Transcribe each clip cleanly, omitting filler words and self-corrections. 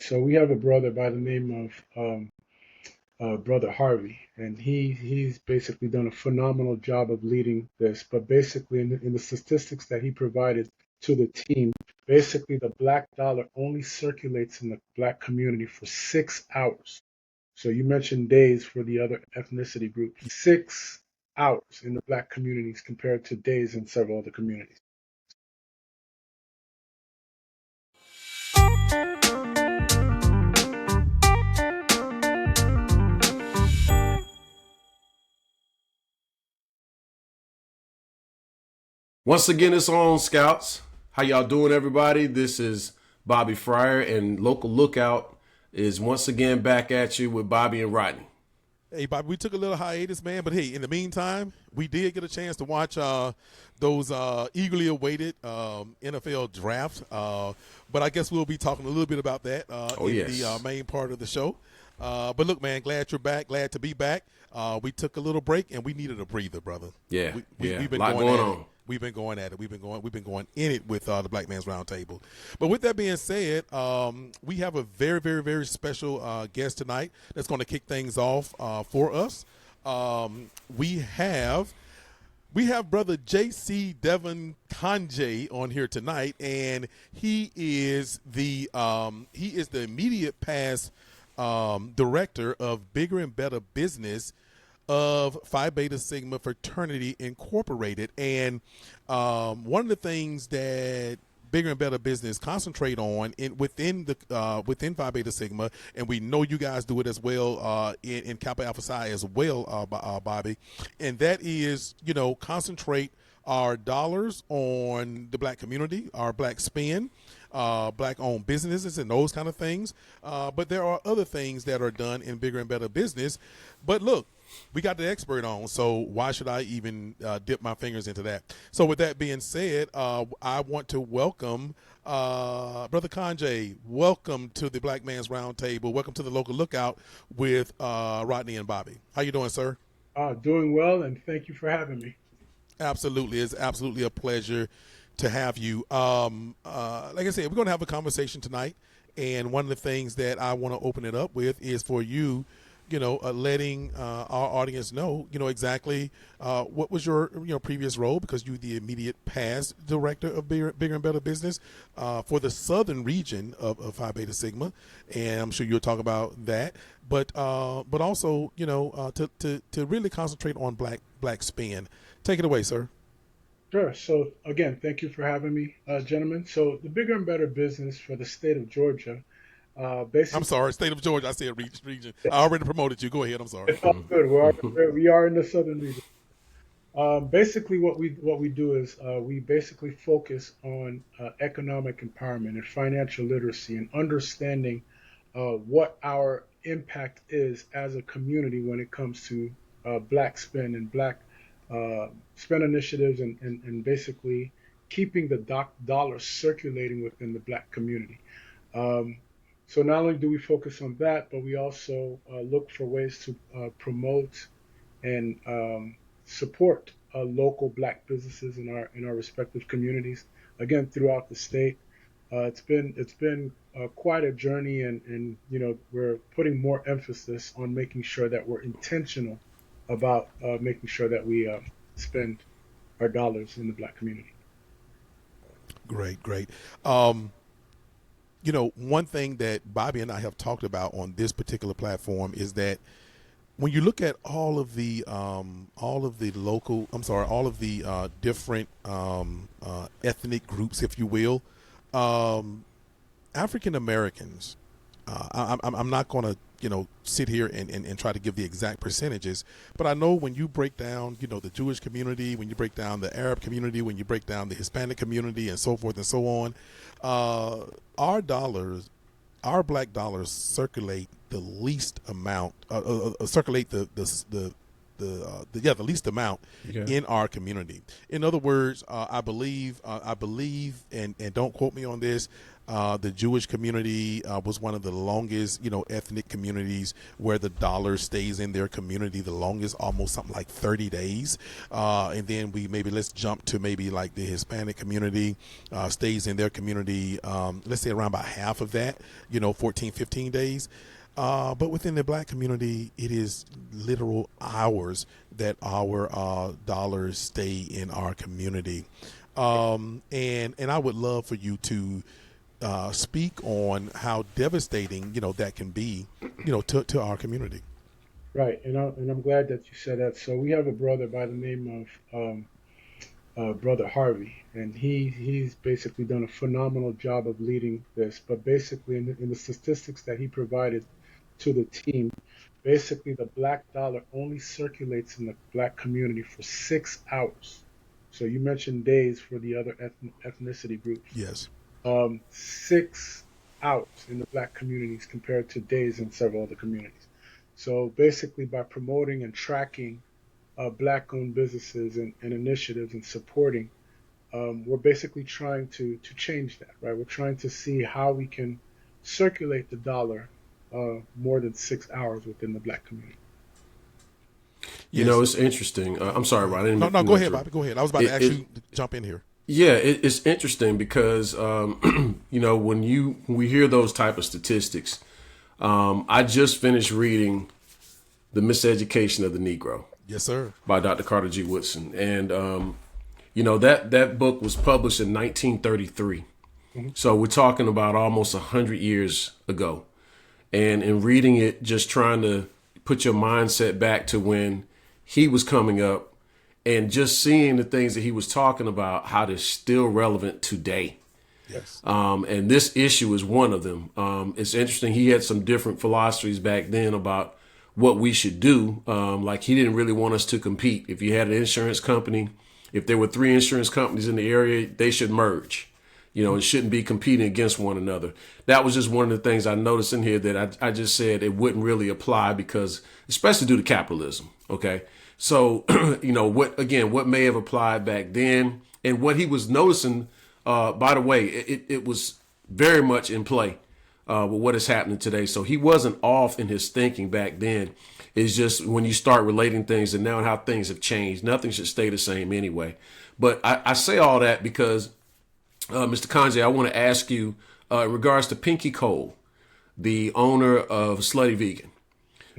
So we have a brother by the name of Brother Harvey, and he's basically done a phenomenal job of leading this. But basically, in the statistics that he provided to the team, basically the black dollar only circulates in the black community for 6 hours. So you mentioned days for the other ethnicity groups. 6 hours in the black communities compared to days in several other communities. Once again, it's on, Scouts. How y'all doing, everybody? This is Bobby Fryer, and Local Lookout is once again back at you with Bobby and Rodney. Hey, Bobby, we took a little hiatus, man, but hey, in the meantime, we did get a chance to watch those eagerly awaited NFL draft. But I guess we'll be talking a little bit about that the main part of the show. But look, man, glad you're back. Glad to be back. We took a little break, and we needed a breather, brother. Yeah, we've been a lot going on. We've been going at it. We've been going in it with the Black Man's Roundtable. But with that being said, we have a very, very, very special guest tonight that's going to kick things off for us. We have Brother J.C. Devon Cangé on here tonight, and he is the immediate past director of Bigger and Better Business of Phi Beta Sigma Fraternity Incorporated. And one of the things that Bigger and Better Business concentrate on within Phi Beta Sigma, and we know you guys do it as well in Kappa Alpha Psi as well, Bobby, and that is, concentrate our dollars on the black community, our black spend, black-owned businesses and those kind of things. But there are other things that are done in Bigger and Better Business. But look, we got the expert on, so why should I even dip my fingers into that? So with that being said, I want to welcome Brother Cange. Welcome to the Black Man's Roundtable. Welcome to the Local Lookout with Rodney and Bobby. How you doing, sir? Doing well, and thank you for having me. Absolutely. It's absolutely a pleasure to have you. Like I said, we're going to have a conversation tonight, and one of the things that I want to open it up with is for you, letting our audience know, exactly what was your previous role, because you're the immediate past director of Bigger and Better Business for the southern region of Phi Beta Sigma, and I'm sure you'll talk about that. But also, to really concentrate on black spend. Take it away, sir. Sure. So again, thank you for having me, gentlemen. So the Bigger and Better Business for the state of Georgia. Basically, I'm sorry, state of Georgia. I said region. I already promoted you. Go ahead. I'm sorry. It's all good. We are in the southern region. Basically, what we do is we basically focus on economic empowerment and financial literacy and understanding what our impact is as a community when it comes to black spend and black spend initiatives and basically keeping the dollar circulating within the black community. So not only do we focus on that, but we also look for ways to promote and support local black businesses in our respective communities. Again, throughout the state, it's been quite a journey, and we're putting more emphasis on making sure that we're intentional about making sure that we spend our dollars in the black community. Great. One thing that Bobby and I have talked about on this particular platform is that when you look at all of the different ethnic groups, if you will, African Americans, I'm not going to sit here and try to give the exact percentages, but I know when you break down the Jewish community, when you break down the Arab community, when you break down the Hispanic community, and so forth and so on, our black dollars circulate the least amount, circulate the least amount in our community. In other words, I believe, and don't quote me on this, The Jewish community was one of the longest, ethnic communities where the dollar stays in their community the longest, almost something like 30 days. And then let's jump to maybe like the Hispanic community stays in their community, let's say around about half of that, 14, 15 days. But within the black community, it is literal hours that our dollars stay in our community. And I would love for you to speak on how devastating, that can be, to our community. Right, and I'm glad that you said that. So we have a brother by the name of Brother Harvey, and he's basically done a phenomenal job of leading this. But basically, in the statistics that he provided to the team, basically the black dollar only circulates in the black community for 6 hours. So you mentioned days for the other ethnicity groups. Yes. 6 hours in the black communities compared to days in several other communities. So basically, by promoting and tracking black-owned businesses and initiatives and supporting, we're basically trying to change that, right? We're trying to see how we can circulate the dollar more than 6 hours within the black community. Yes. It's interesting. I'm sorry, Ron. No, go ahead, Bobby. Go ahead. I was about to ask you to jump in here. Yeah, it's interesting because when we hear those type of statistics, I just finished reading The Miseducation of the Negro. Yes, sir. By Dr. Carter G. Woodson. And, that book was published in 1933. Mm-hmm. So we're talking about almost 100 years ago. And in reading it, just trying to put your mindset back to when he was coming up and just seeing the things that he was talking about, how they're still relevant today. Yes. And this issue is one of them. It's interesting. He had some different philosophies back then about what we should do. Like he didn't really want us to compete. If you had an insurance company, if there were 3 insurance companies in the area, they should merge, and shouldn't be competing against one another. That was just one of the things I noticed in here that I just said it wouldn't really apply because, especially due to capitalism. Okay. So, what may have applied back then and what he was noticing, by the way, it was very much in play with what is happening today. So he wasn't off in his thinking back then. It's just when you start relating things and now how things have changed, nothing should stay the same anyway. But I say all that because, Mr. Cange, I want to ask you in regards to Pinky Cole, the owner of Slutty Vegan.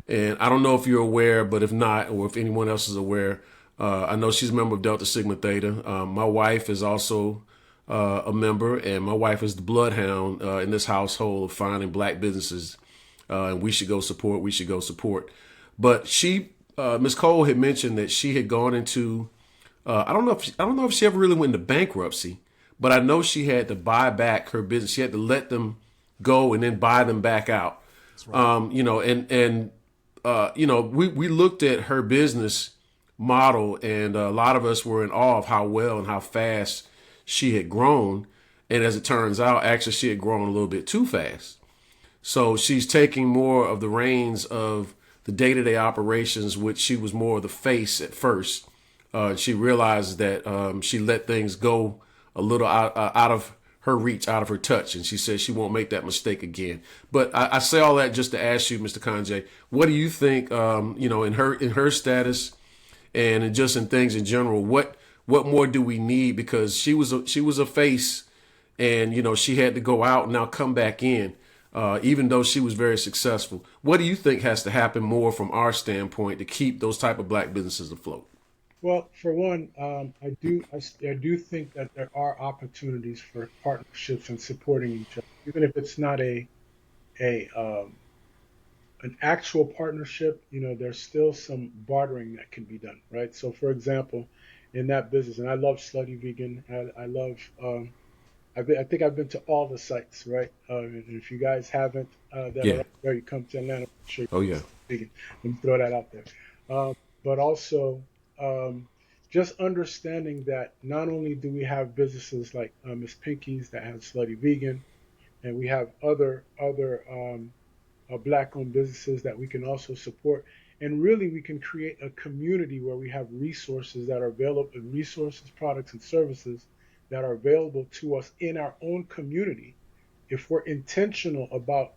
And I don't know if you're aware, but if not, or if anyone else is aware, I know she's a member of Delta Sigma Theta. My wife is also a member, and my wife is the bloodhound in this household of finding black businesses. And we should go support. But she, Ms. Cole had mentioned that she had gone into, I don't know if she ever really went into bankruptcy, but I know she had to buy back her business. She had to let them go and then buy them back out. That's right. We looked at her business model, and a lot of us were in awe of how well and how fast she had grown. And as it turns out, actually, she had grown a little bit too fast. So she's taking more of the reins of the day-to-day operations, which she was more of the face at first. She realized that she let things go a little out of her reach, out of her touch, and she says she won't make that mistake again. But I say all that just to ask you, Mr. Cange, what do you think? In her status, and just in things in general, what more do we need? Because she was a face, and she had to go out and now come back in, even though she was very successful. What do you think has to happen more from our standpoint to keep those type of black businesses afloat? Well, for one, I do think that there are opportunities for partnerships and supporting each other, even if it's not an actual partnership. There's still some bartering that can be done, right? So, for example, in that business, and I love Slutty Vegan. I love. I think I've been to all the sites, right? And if you guys haven't, that are up there, you come to Atlanta. I'm sure. Oh yeah. Vegan. Let me throw that out there. But also. Just understanding that not only do we have businesses like Miss Pinky's that have Slutty Vegan, and we have other black-owned businesses that we can also support, and really we can create a community where we have resources that are available, products and services that are available to us in our own community, if we're intentional about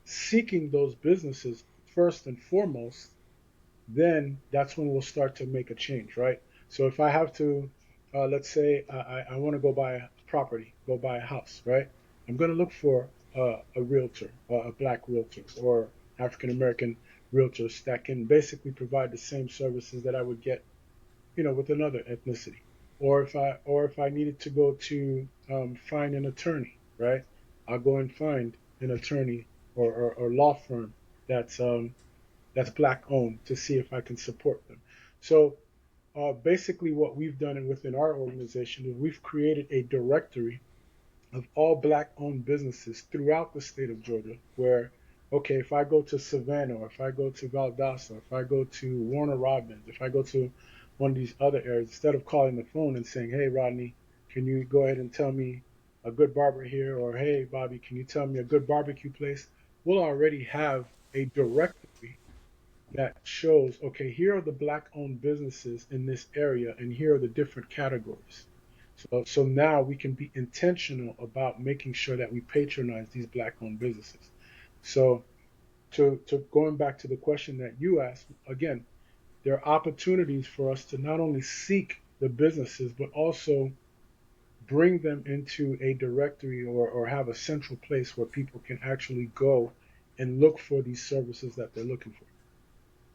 seeking those businesses first and foremost, then that's when we'll start to make a change, right? So if I have to, let's say I want to go buy a property, go buy a house, right? I'm going to look for a realtor, a black realtor, or African American realtors that can basically provide the same services that I would get, with another ethnicity. Or if I needed to go to find an attorney, right? I'll go and find an attorney or law firm that's that's black owned to see if I can support them. So basically, what we've done within our organization is we've created a directory of all black owned businesses throughout the state of Georgia. Where, okay, if I go to Savannah, or if I go to Valdosta, if I go to Warner Robins, if I go to one of these other areas, instead of calling the phone and saying, hey, Rodney, can you go ahead and tell me a good barber here? Or hey, Bobby, can you tell me a good barbecue place? We'll already have a directory that shows, okay, here are the black owned businesses in this area, and here are the different categories. So now we can be intentional about making sure that we patronize these black owned businesses. So to going back to the question that you asked, again, there are opportunities for us to not only seek the businesses, but also bring them into a directory, or have a central place where people can actually go and look for these services that they're looking for,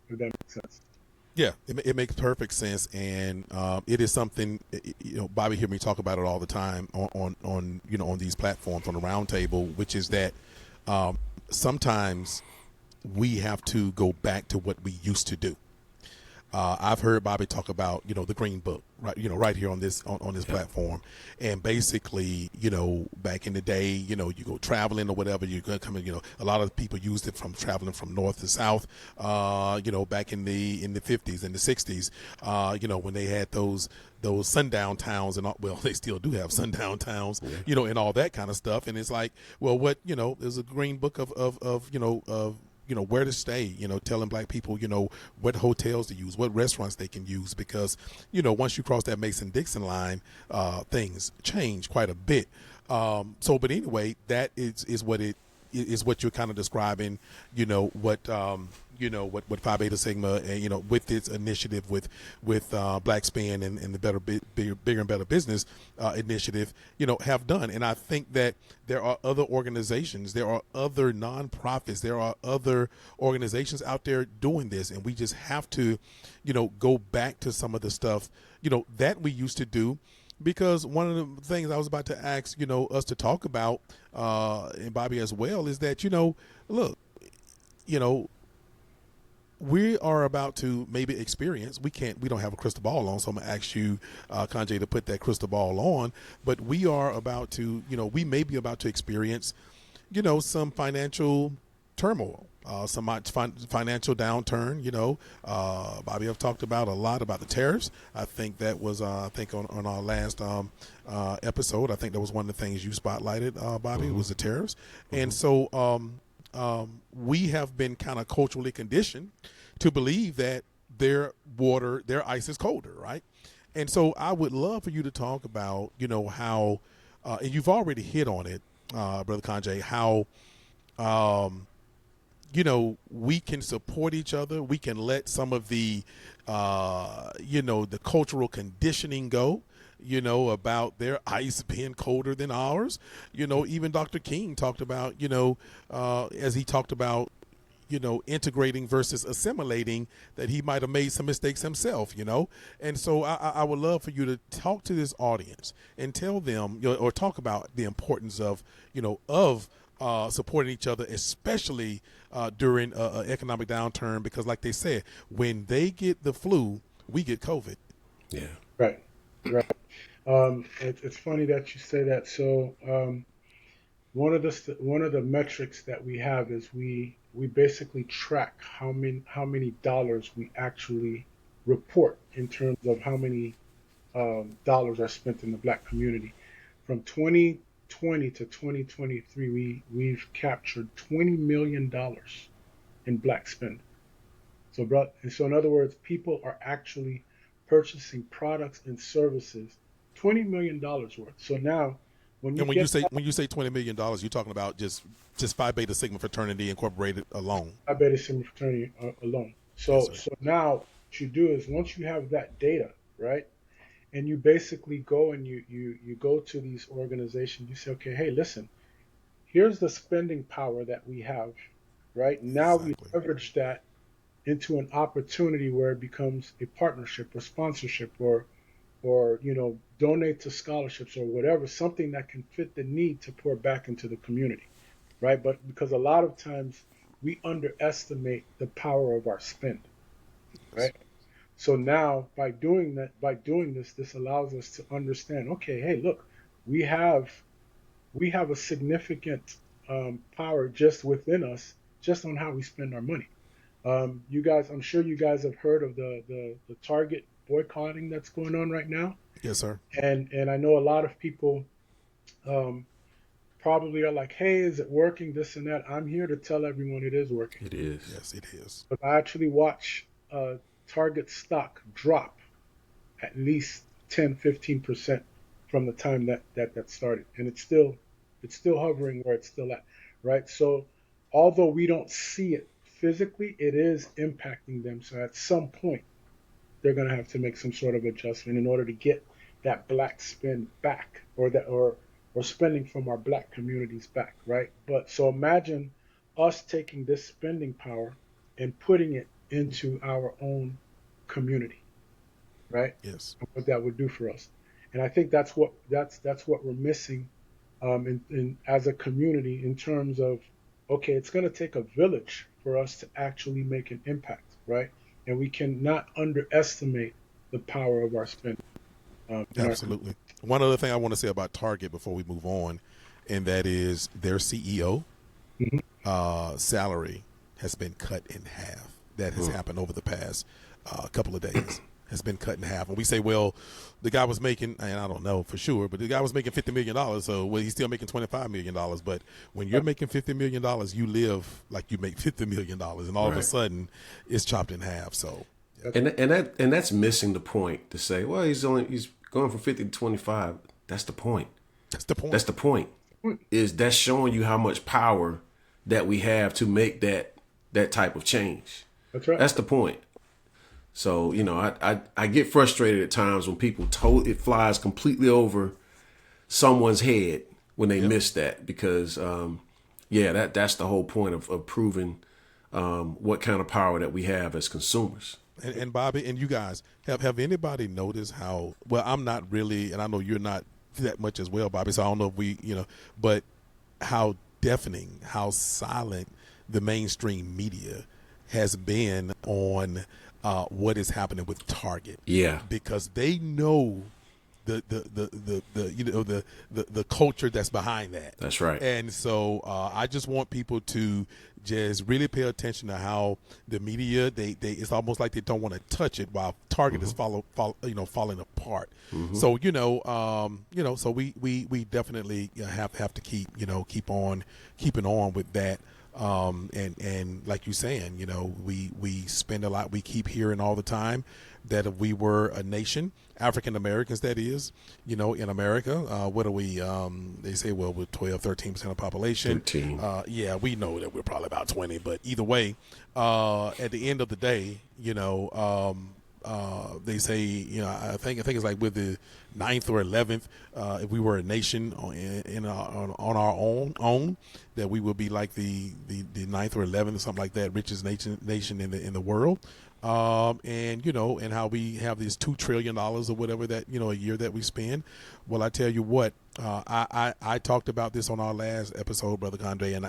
if that makes sense. Yeah, it makes perfect sense, and it is something Bobby hear me talk about it all the time on these platforms on the roundtable, which is that sometimes we have to go back to what we used to do. I've heard Bobby talk about the Green Book, right? Right here on this platform, and basically back in the day, you go traveling or whatever, you're gonna come in. A lot of people used it from traveling from north to south. Back in the 50s and the 60s, when they had those sundown towns and all, well, they still do have sundown towns, and all that kind of stuff. And it's like, well, what there's a Green Book of where to stay, telling black people, what hotels to use, what restaurants they can use, because, once you cross that Mason-Dixon line, things change quite a bit. But anyway, that is what it is, what you're kind of describing, what Phi Beta Sigma, and, with its initiative with Black Spin and the bigger and better business initiative, have done. And I think that there are other organizations, there are other nonprofits, there are other organizations out there doing this, and we just have to, go back to some of the stuff, that we used to do. Because one of the things I was about to ask, us to talk about, and Bobby as well, is that, look, we are about to maybe experience, we don't have a crystal ball on, so I'm going to ask you, Cange, to put that crystal ball on, but we are about to, we may be about to experience, some financial turmoil, some financial downturn. Bobby have talked about a lot about the tariffs. I think that was, on our last episode, I think that was one of the things you spotlighted, Bobby, was the tariffs. And so we have been kind of culturally conditioned to believe that their ice is colder, right? And so I would love for you to talk about, how, and you've already hit on it, Brother Cange, how, we can support each other. We can let some of the, the cultural conditioning go, about their ice being colder than ours. Even Dr. King talked about, as he talked about, integrating versus assimilating, that he might have made some mistakes himself, And so I would love for you to talk to this audience and tell them, or talk about the importance of, supporting each other, especially during an economic downturn, because like they said, when they get the flu, we get COVID. Yeah. Right. Right. It's funny that you say that. So one of the metrics that we have is we basically track how many dollars we actually report in terms of how many dollars are spent in the Black community. From 2020 to 2023, we've captured $20 million in Black spend. So in other words, people are actually purchasing products and services $20 million worth. So now When you And get when you say $20 million, you're talking about just Phi Beta Sigma Fraternity Incorporated alone. Phi Beta Sigma Fraternity alone. Yes, So sir. now what you do is once you have that data, right, and you basically go and you go to these organizations, you say, okay, hey, listen, here's the spending power that we have, right? Now we Exactly. leverage that into an opportunity where it becomes a partnership or sponsorship or donate to scholarships or whatever, something that can fit the need to pour back into the community, right? But because a lot of times we underestimate the power of our spend, Yes. right? So now by doing this, this allows us to understand, okay, hey, look, we have we have a significant power just within us, just on how we spend our money. You guys, I'm sure you guys have heard of the Target boycotting that's going on right now, Yes, sir. and I know a lot of people um, probably are like, hey, is it working? This and that. I'm here to tell everyone it is working. It is. Yes, it is. But I actually watch Target stock drop at least 10-15% from the time that started, and it's still hovering where it's still at, right? So although we don't see it physically, it is impacting them. So at some point, they're going to have to make some sort of adjustment in order to get that black spend back, or spending from our black communities back, right? But so imagine us taking this spending power and putting it into our own community, right? Yes. What that would do for us. And I think that's what we're missing in as a community in terms of, okay, it's going to take a village for us to actually make an impact, right? And we cannot underestimate the power of our spending in our. Absolutely. One other thing I want to say about Target before we move on, and that is their CEO Mhm. salary has been cut in half. That has happened over the past couple of days. Has been cut in half. And we say, well, the guy was making, and I don't know for sure, but the guy was making $50 million. So, well, he's still making $25 million. But when you're making $50 million, you live like you make $50 million, and all of a Right. sudden, it's chopped in half. So, And that's missing the point to say, well, he's going from 50 to 25. That's the point. that's the point. That's the point. Is that's showing you how much power that we have to make that type of change. That's right. That's the point. So, I get frustrated at times when people it flies completely over someone's head when they miss that, because that's the whole point of proving what kind of power that we have as consumers. And Bobby and you guys, have anybody noticed how, well, I'm not really, and I know you're not that much as well, Bobby, so I don't know if but how deafening, how silent the mainstream media has been on what is happening with Target. Yeah. Because they know the culture that's behind that. That's right. And so I just want people to just really pay attention to how the media they it's almost like they don't want to touch it while Target is falling apart. So so we definitely have to keep on keeping on with that. And like you're saying, we spend a lot. We keep hearing all the time that if we were a nation, African Americans, that is, in America, what are we? They say, well, we're 12-13% of the population. 13. Yeah, we know that we're probably about 20, but either way, at the end of the day, they say, I think it's like with the 9th or 11th, if we were a nation on our own, that we would be like the 9th or 11th or something like that, richest nation in the world. And how we have these $2 trillion or whatever that, a year that we spend. Well, I tell you what, I talked about this on our last episode, Brother Cange, and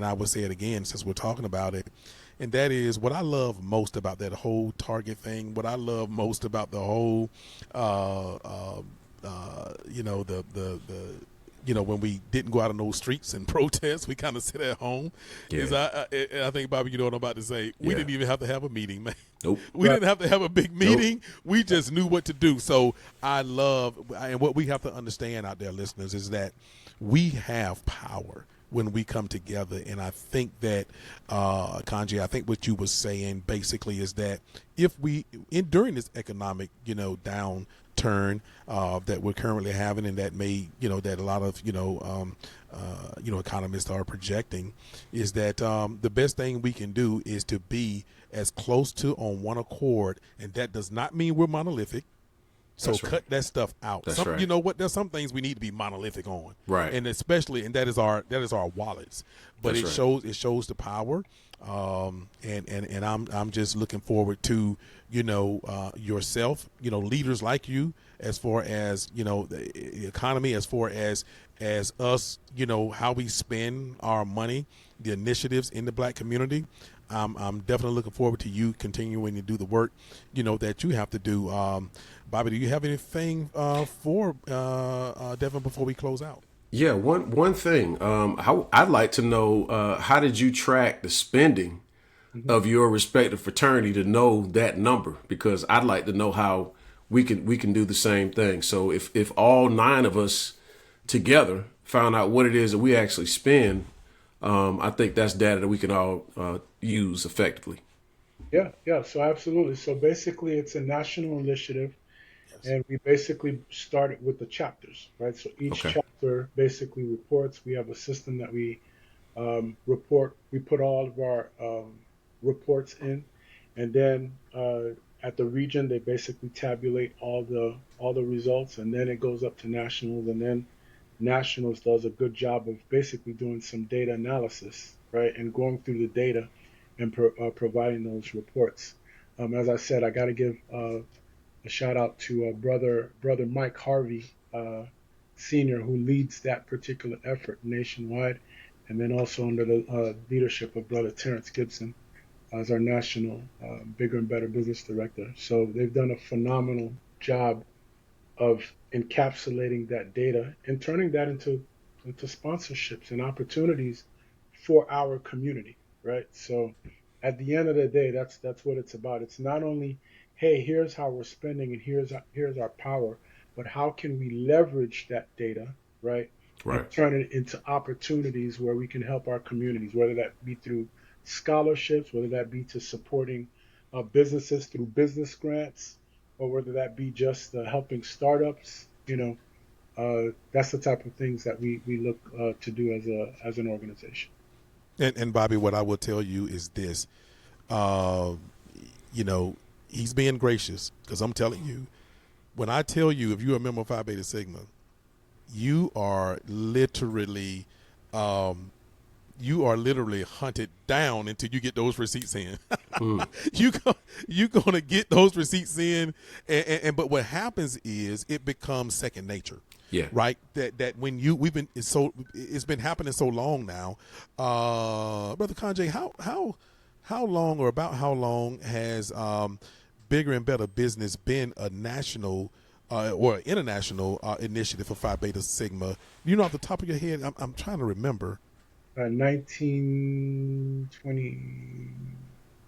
I will say it again since we're talking about it. And that is what I love most about that whole Target thing. What I love most about the whole, when we didn't go out on those streets and protest, we kind of sit at home. Yeah. Is I think, Bobby, you know what I'm about to say. We didn't even have to have a meeting, man. Nope. We didn't have to have a big meeting. Nope. We just knew what to do. So I love, and what we have to understand out there, listeners, is that we have power when we come together. And I think that, Cange, I think what you were saying basically is that if during this economic, downturn downturn that we're currently having, and that may, that a lot of, economists are projecting, is that the best thing we can do is to be as close to on one accord, and that does not mean we're monolithic. So That's right. cut that stuff out. That's right. You know what? There's some things we need to be monolithic on, Right. and especially, and that is our wallets. But That's it shows the power, and I'm just looking forward to yourself, leaders like you, as far as the economy, as far as us, how we spend our money, the initiatives in the Black community. I'm definitely looking forward to you continuing to do the work, that you have to do. Bobby, do you have anything for Devon before we close out? Yeah, one thing. I'd like to know, how did you track the spending Mhm. of your respective fraternity to know that number? Because I'd like to know how we can do the same thing. So if all 9 of us together found out what it is that we actually spend, I think that's data that we can all use effectively. Yeah, yeah. So absolutely. So basically, it's a national initiative, Yes. and we basically started with the chapters, right? So each Okay. chapter basically reports. We have a system that we report. We put all of our reports in, and then at the region, they basically tabulate all the results, and then it goes up to nationals, and then nationals does a good job of basically doing some data analysis, right, and going through the data and providing those reports. As I said, I got to give a shout out to brother Mike Harvey, Senior, who leads that particular effort nationwide, and then also under the leadership of brother Terrence Gibson as our national bigger and better business director. So they've done a phenomenal job of encapsulating that data and turning that into sponsorships and opportunities for our community, right? So at the end of the day, that's what it's about. It's not only, hey, here's how we're spending and here's our power, but how can we leverage that data, right? And Right. turn it into opportunities where we can help our communities, whether that be through scholarships, whether that be to supporting businesses through business grants, or whether that be just helping startups. That's the type of things that we look to do as an organization. And Bobby, what I will tell you is this: uh, you know, he's being gracious, because I'm telling you, when I tell you, if you're a member of Phi Beta Sigma, you are literally, um, hunted down until you get those receipts in. Mm. you go, you gonna get those receipts in, and but what happens is it becomes second nature. Yeah. Right, that when it's been happening so long now, Brother Cange, how long, or about how long has bigger and better business been a national or international initiative for Phi Beta Sigma? Off the top of your head, I'm trying to remember. 1920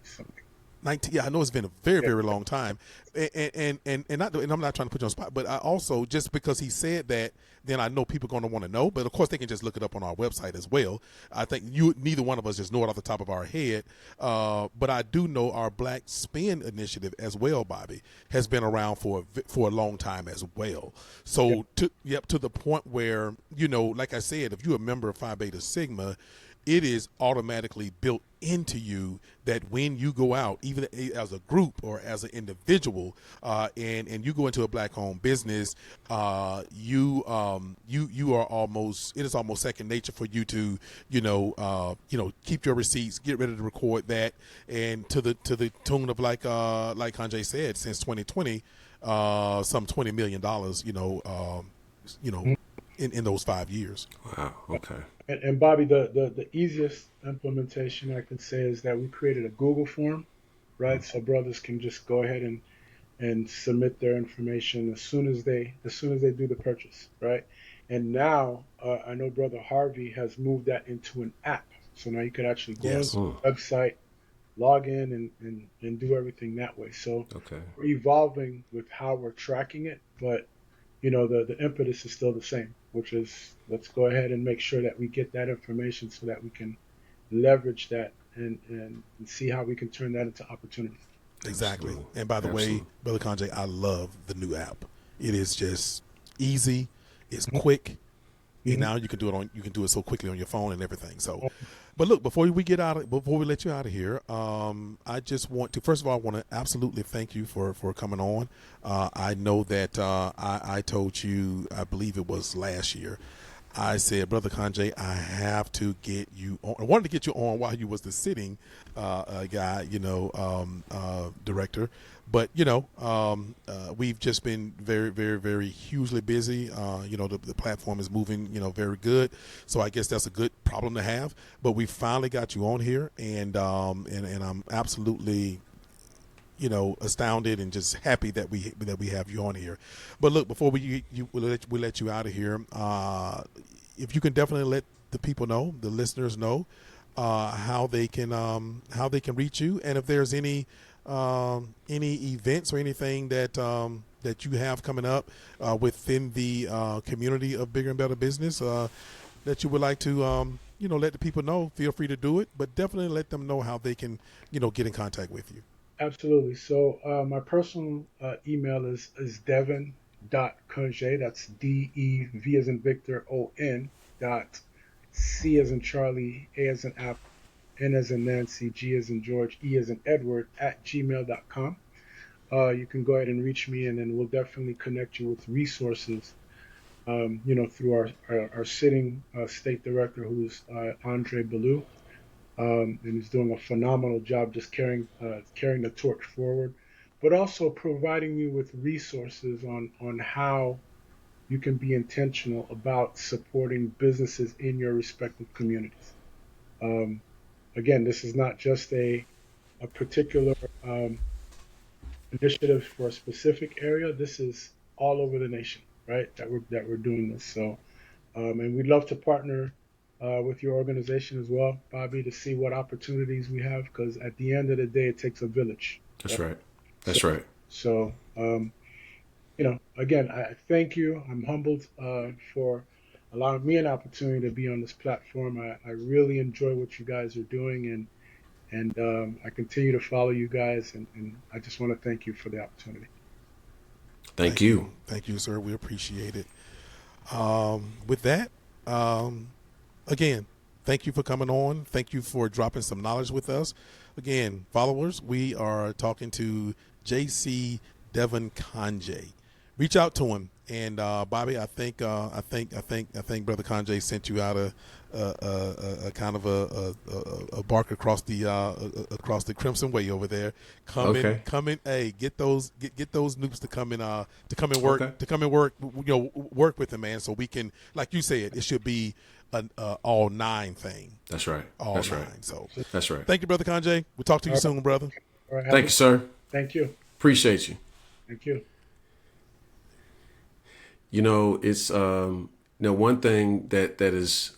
something. 19, yeah, I know it's been a very, Yeah. very long time, and I'm not trying to put you on the spot, but I also, just because he said that, then I know people are going to want to know. But of course, they can just look it up on our website as well. I think neither one of us just know it off the top of our head, but I do know our Black Spin initiative as well. Bobby has been around for a long time as well. So to the point where, like I said, if you're a member of Phi Beta Sigma, it is automatically built into you that when you go out, even as a group or as an individual, and you go into a Black-owned business, you are almost, it is almost second nature for you to keep your receipts, get ready to record that, and to the tune of like Cange said, since 2020, some $20 million, in those 5 years. Wow. Okay. And Bobby, the easiest implementation I can say is that we created a Google form, right? So brothers can just go ahead and submit their information as soon as they do the purchase, right? And now I know Brother Harvey has moved that into an app, so now you could actually go Yes. into the website, log in, and do everything that way. So Okay. we're evolving with how we're tracking it, but the impetus is still the same, which is let's go ahead and make sure that we get that information so that we can leverage that and see how we can turn that into opportunities. Exactly. Absolutely. And by the way, Absolutely. Brother Cange, I love the new app. It is just easy. It's quick. And Mhm. now you can do it so quickly on your phone and everything. So, but look, before we let you out of here, I just want to, first of all, I want to absolutely thank you for coming on. I know that I told you, I believe it was last year, I said, Brother Cange, I have to get you on. I wanted to get you on while you was the sitting guy, director. But, we've just been very, very, very hugely busy. The platform is moving, very good. So I guess that's a good problem to have. But we finally got you on here, and I'm absolutely astounded and just happy that we have you on here. But look, before we let you out of here, if you can definitely let the people know, the listeners know, how they can reach you, and if there's any events or anything that you have coming up within the community of Bigger and Better Business that you would like to let the people know, feel free to do it, but definitely let them know how they can get in contact with you. Absolutely. So my personal email is devon.cangé. That's DEV as in Victor ON dot C as in Charlie, A as in Apple, N as in Nancy, G as in George, E as in Edward at gmail.com. You can go ahead and reach me, and then we'll definitely connect you with resources. Through our sitting state director, who's Andre Ballou. And he's doing a phenomenal job just carrying the torch forward, but also providing you with resources on how you can be intentional about supporting businesses in your respective communities. Um, Again, this is not just a particular initiative for a specific area. This is all over the nation, right? That we're doing this. So, and we'd love to partner with your organization as well, Bobby, to see what opportunities we have. Because at the end of the day, it takes a village. That's Right? right. So, That's right. again, I thank you. I'm humbled for allowing me an opportunity to be on this platform. I really enjoy what you guys are doing, and I continue to follow you guys, and I just want to thank you for the opportunity. Thank you. Thank you, sir. We appreciate it. With that, again, thank you for coming on. Thank you for dropping some knowledge with us. Again, followers, we are talking to JC Devon Cangé. Reach out to him. And Bobby, I think Brother Cange sent you out a kind of a bark across the Crimson Way over there. Come in. Hey, get those noobs to come and work work with them, man. So we can, like you said, it should be an all nine thing. That's right. All That's nine. Right. So that's right. Thank you, Brother Cange. We'll talk to you soon, brother. All right, Thank you, sir. Thank you. Appreciate you. Thank you. It's one thing that is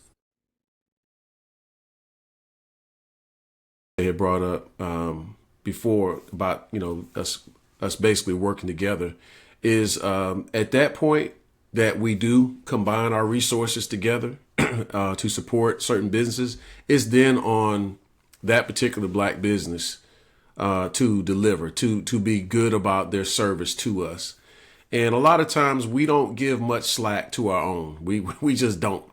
they had brought up before about us basically working together is at that point that we do combine our resources together to support certain businesses, is then on that particular black business to deliver, to be good about their service to us. And a lot of times we don't give much slack to our own. We just don't.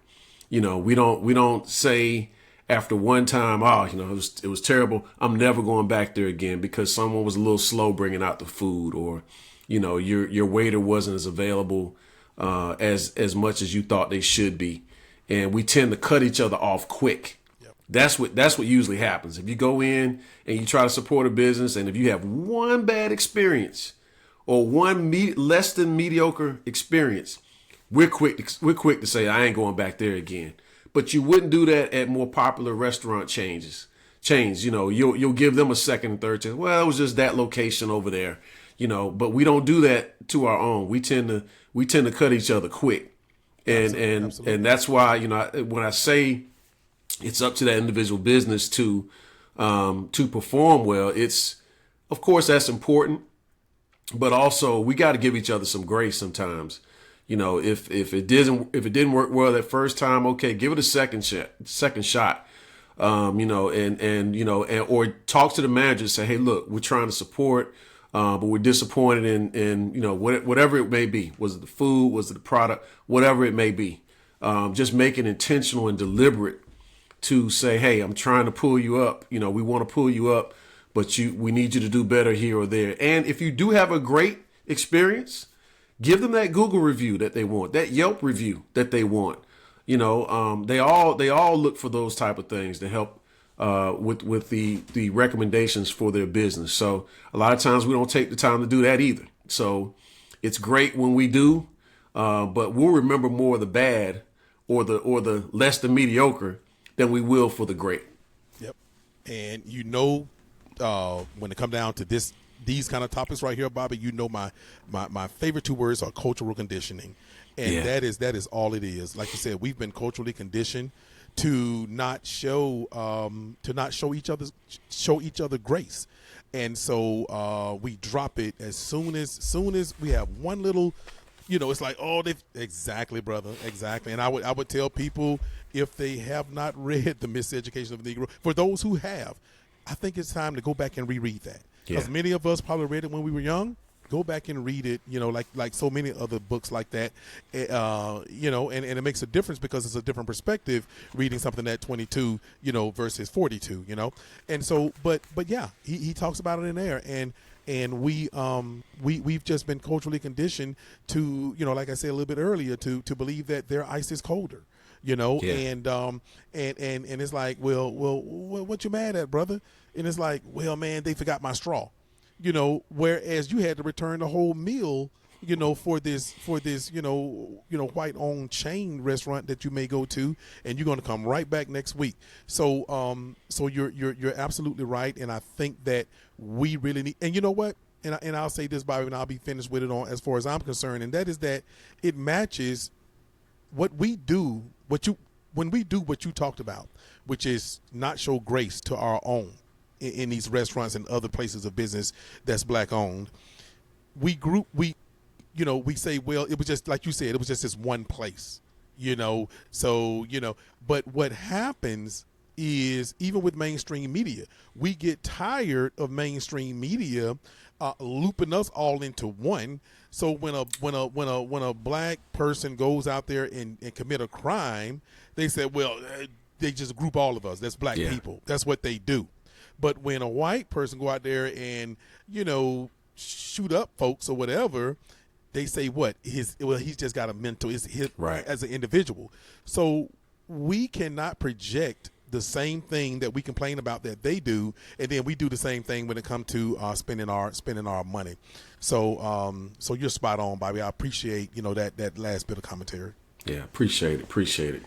We don't say after one time, it was terrible, I'm never going back there again because someone was a little slow bringing out the food, or your waiter wasn't as available as much as you thought they should be. And we tend to cut each other off quick. Yep. That's what usually happens. If you go in and you try to support a business, and if you have one bad experience or one less than mediocre experience, we're quick to say, I ain't going back there again. But you wouldn't do that at more popular restaurant chains. You'll give them a second and third chance. Well, it was just that location over there, but we don't do that to our own. We tend to cut each other quick. Absolutely. And that's why, when I say it's up to that individual business to perform well, it's, of course, that's important. But also, we got to give each other some grace sometimes. If it didn't work well that first time, okay, give it a second shot. Or talk to the manager and say, hey, look, we're trying to support but we're disappointed in whatever it may be. Was it the food? Was it the product? Whatever it may be. Just make it intentional and deliberate to say, hey, I'm trying to pull you up. We want to pull you up, but we need you to do better here or there. And if you do have a great experience, give them that Google review that they want, that Yelp review that they want. They all look for those type of things to help with the recommendations for their business. So a lot of times we don't take the time to do that either. So it's great when we do, but we'll remember more of the bad or the less than mediocre than we will for the great. Yep. And when it comes down to these kind of topics right here, Bobby, my favorite two words are cultural conditioning. And that is all it is. Like you said, we've been culturally conditioned to not show each other grace. And so we drop it as soon as we have one little, it's like, oh, exactly, brother, exactly. And I would tell people, if they have not read The Miseducation of the Negro, for those who have, I think it's time to go back and reread that. Because many of us probably read it when we were young. Go back and read it, like so many other books like that, and it makes a difference because it's a different perspective reading something at 22, versus 42, and so, but yeah, he talks about it in there, and we've just been culturally conditioned to, like I said a little bit earlier, to believe that their ice is colder, and it's like, well, what you mad at, brother? And it's like, well, man, they forgot my straw. Whereas you had to return the whole meal, for this, white owned chain restaurant that you may go to, and you're going to come right back next week. So, so you're absolutely right. And I think that we really need, and you know what? And I'll say this, Bobby, and I'll be finished with it on as far as I'm concerned. And that is that it matches what we do, when we do what you talked about, which is not show grace to our own. In these restaurants and other places of business that's black owned, we say, well, it was just like you said, it was just this one place, so, but what happens is, even with mainstream media, we get tired of mainstream media looping us all into one. So when a black person goes out there and commit a crime, they say, well, they just group all of us. That's black people. That's what they do. But when a white person go out there and, shoot up folks or whatever, they say what? He's just got a mental, right, as an individual. So we cannot project the same thing that we complain about that they do, and then we do the same thing when it comes to spending our money. So so you're spot on, Bobby. I appreciate, that last bit of commentary. Yeah, appreciate it.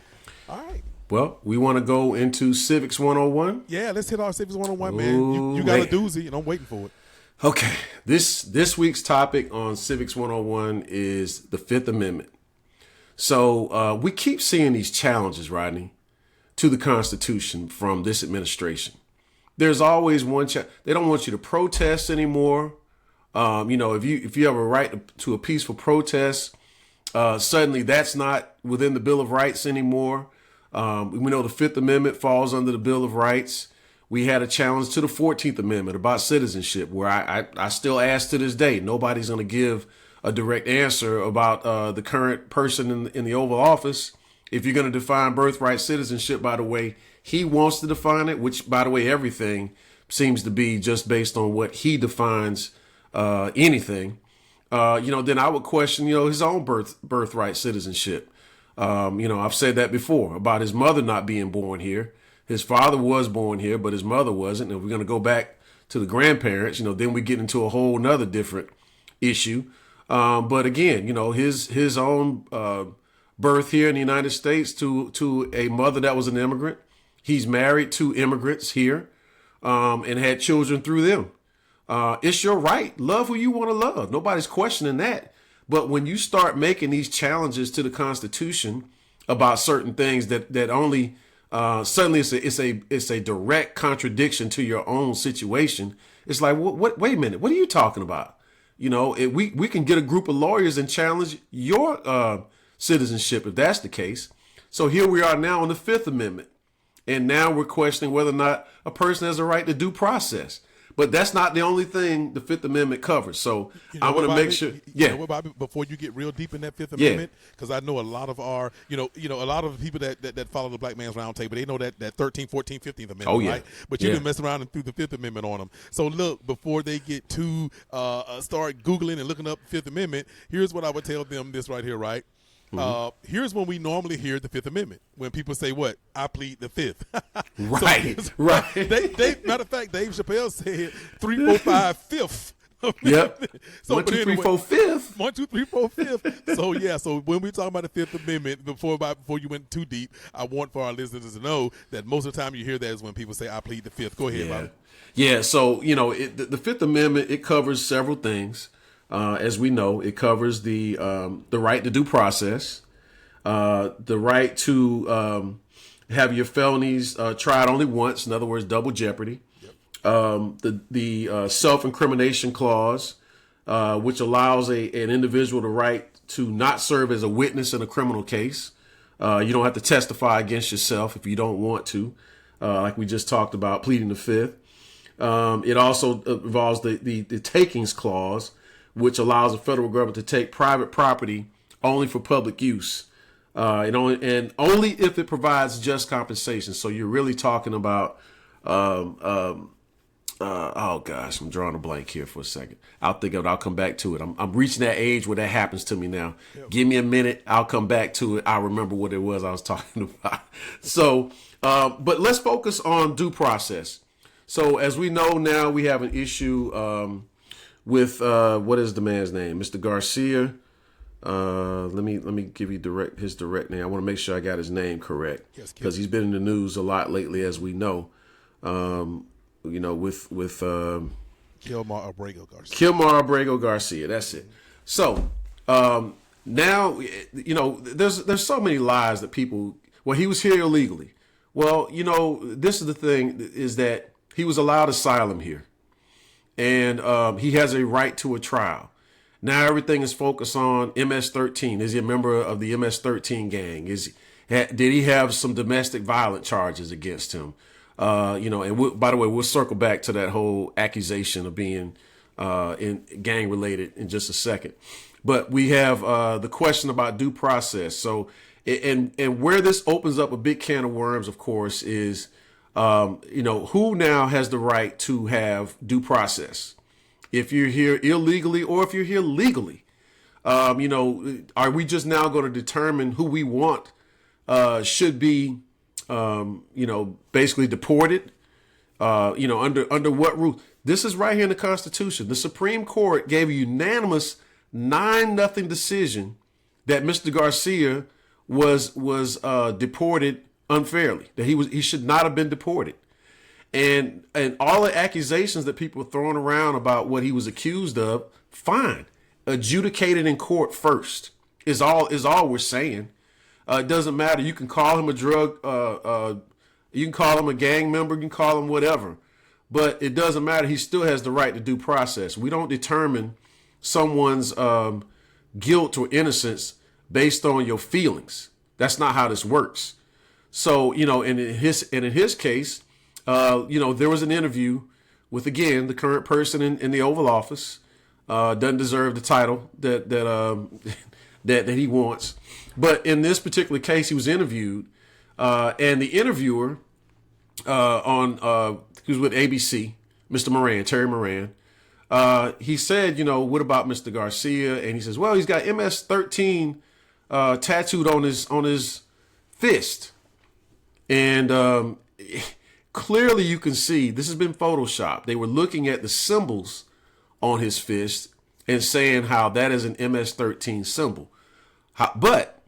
All right. Well, we want to go into Civics 101. Yeah, let's hit our Civics 101, man. You got a doozy, and I'm waiting for it. Okay, this week's topic on Civics 101 is the Fifth Amendment. So we keep seeing these challenges, Rodney, to the Constitution from this administration. There's always one they don't want you to protest anymore. If you have a right to a peaceful protest, suddenly that's not within the Bill of Rights anymore. We know the Fifth Amendment falls under the Bill of Rights. We had a challenge to the 14th Amendment about citizenship, where I still ask to this day, nobody's going to give a direct answer about the current person in the Oval Office. If you're going to define birthright citizenship by the way he wants to define it, which, by the way, everything seems to be just based on what he defines anything, then I would question, his own birthright citizenship. I've said that before about his mother not being born here. His father was born here, but his mother wasn't. And if we're going to go back to the grandparents, then we get into a whole nother different issue. But again, his own birth here in the United States to a mother that was an immigrant. He's married to immigrants here and had children through them. It's your right. Love who you want to love. Nobody's questioning that. But when you start making these challenges to the Constitution about certain things that only suddenly it's a direct contradiction to your own situation, it's like, what? Wait a minute, what are you talking about? We can get a group of lawyers and challenge your citizenship if that's the case. So here we are now on the Fifth Amendment, and now we're questioning whether or not a person has a right to due process. But that's not the only thing the Fifth Amendment covers. So I want to make sure. You know what, Bobby, before you get real deep in that Fifth Amendment, because I know a lot of our, a lot of the people that follow the Black Man's Roundtable, they know that 13th, 14th, 15th Amendment, right? But you didn't mess around and threw the Fifth Amendment on them. So look, before they get to start Googling and looking up Fifth Amendment, here's what I would tell them this right here, right? Here's when we normally hear the Fifth Amendment. When people say, "What? I plead the Fifth." Right. They matter of fact, Dave Chappelle said 3, 4, 5, 5th. Yep. So 1, 2, 3, 4, 5th. 1, 2, 3, 4, 5th. So yeah. So when we talk about the Fifth Amendment, before you went too deep, I want for our listeners to know that most of the time you hear that is when people say, "I plead the Fifth." Go ahead, Bobby. Yeah. So the Fifth Amendment, it covers several things. As we know, it covers the right to due process, the right to have your felonies tried only once. In other words, double jeopardy. The self-incrimination clause, which allows an individual the right to not serve as a witness in a criminal case. You don't have to testify against yourself if you don't want to, like we just talked about, pleading the Fifth. It also involves the takings clause, which allows the federal government to take private property only for public use, and only if it provides just compensation. So you're really talking about, oh gosh, I'm drawing a blank here for a second. I'll think of it. I'll come back to it. I'm reaching that age where that happens to me now. Yep. Give me a minute. I'll come back to it. I'll remember what it was I was talking about. So, but let's focus on due process. So as we know now, we have an issue with what is the man's name, Mr. Garcia. Let me give you his direct name. I want to make sure I got his name correct, because he's been in the news a lot lately, as we know. With Kilmar Abrego Garcia. Kilmar Abrego Garcia. That's it. So now there's so many lies that people. Well, he was here illegally. Well, this is the thing, is that he was allowed asylum here. And he has a right to a trial. Now everything is focused on MS-13. Is he a member of the MS-13 gang? Did he have some domestic violence charges against him? And by the way, we'll circle back to that whole accusation of being in gang related in just a second. But we have the question about due process. So, and where this opens up a big can of worms, of course, is who now has the right to have due process? If you're here illegally or if you're here legally, are we just now going to determine who we want should be, basically deported? Under what rule? This is right here in the Constitution. The Supreme Court gave a unanimous 9-0 decision that Mr. Garcia was deported unfairly, that he should not have been deported. And all the accusations that people are throwing around about what he was accused of, fine, adjudicated in court first is all we're saying. It doesn't matter. You can call him a you can call him a gang member, you can call him whatever, but it doesn't matter. He still has the right to due process. We don't determine someone's guilt or innocence based on your feelings. That's not how this works. So, in his case, there was an interview with, again, the current person in the Oval Office. Doesn't deserve the title that he wants. But in this particular case, he was interviewed, and the interviewer he was with ABC, Mr. Moran, Terry Moran. He said, what about Mr. Garcia? And he says, well, he's got MS-13 tattooed on his fist. And clearly you can see this has been photoshopped. They were looking at the symbols on his fist and saying how that is an MS-13 symbol. But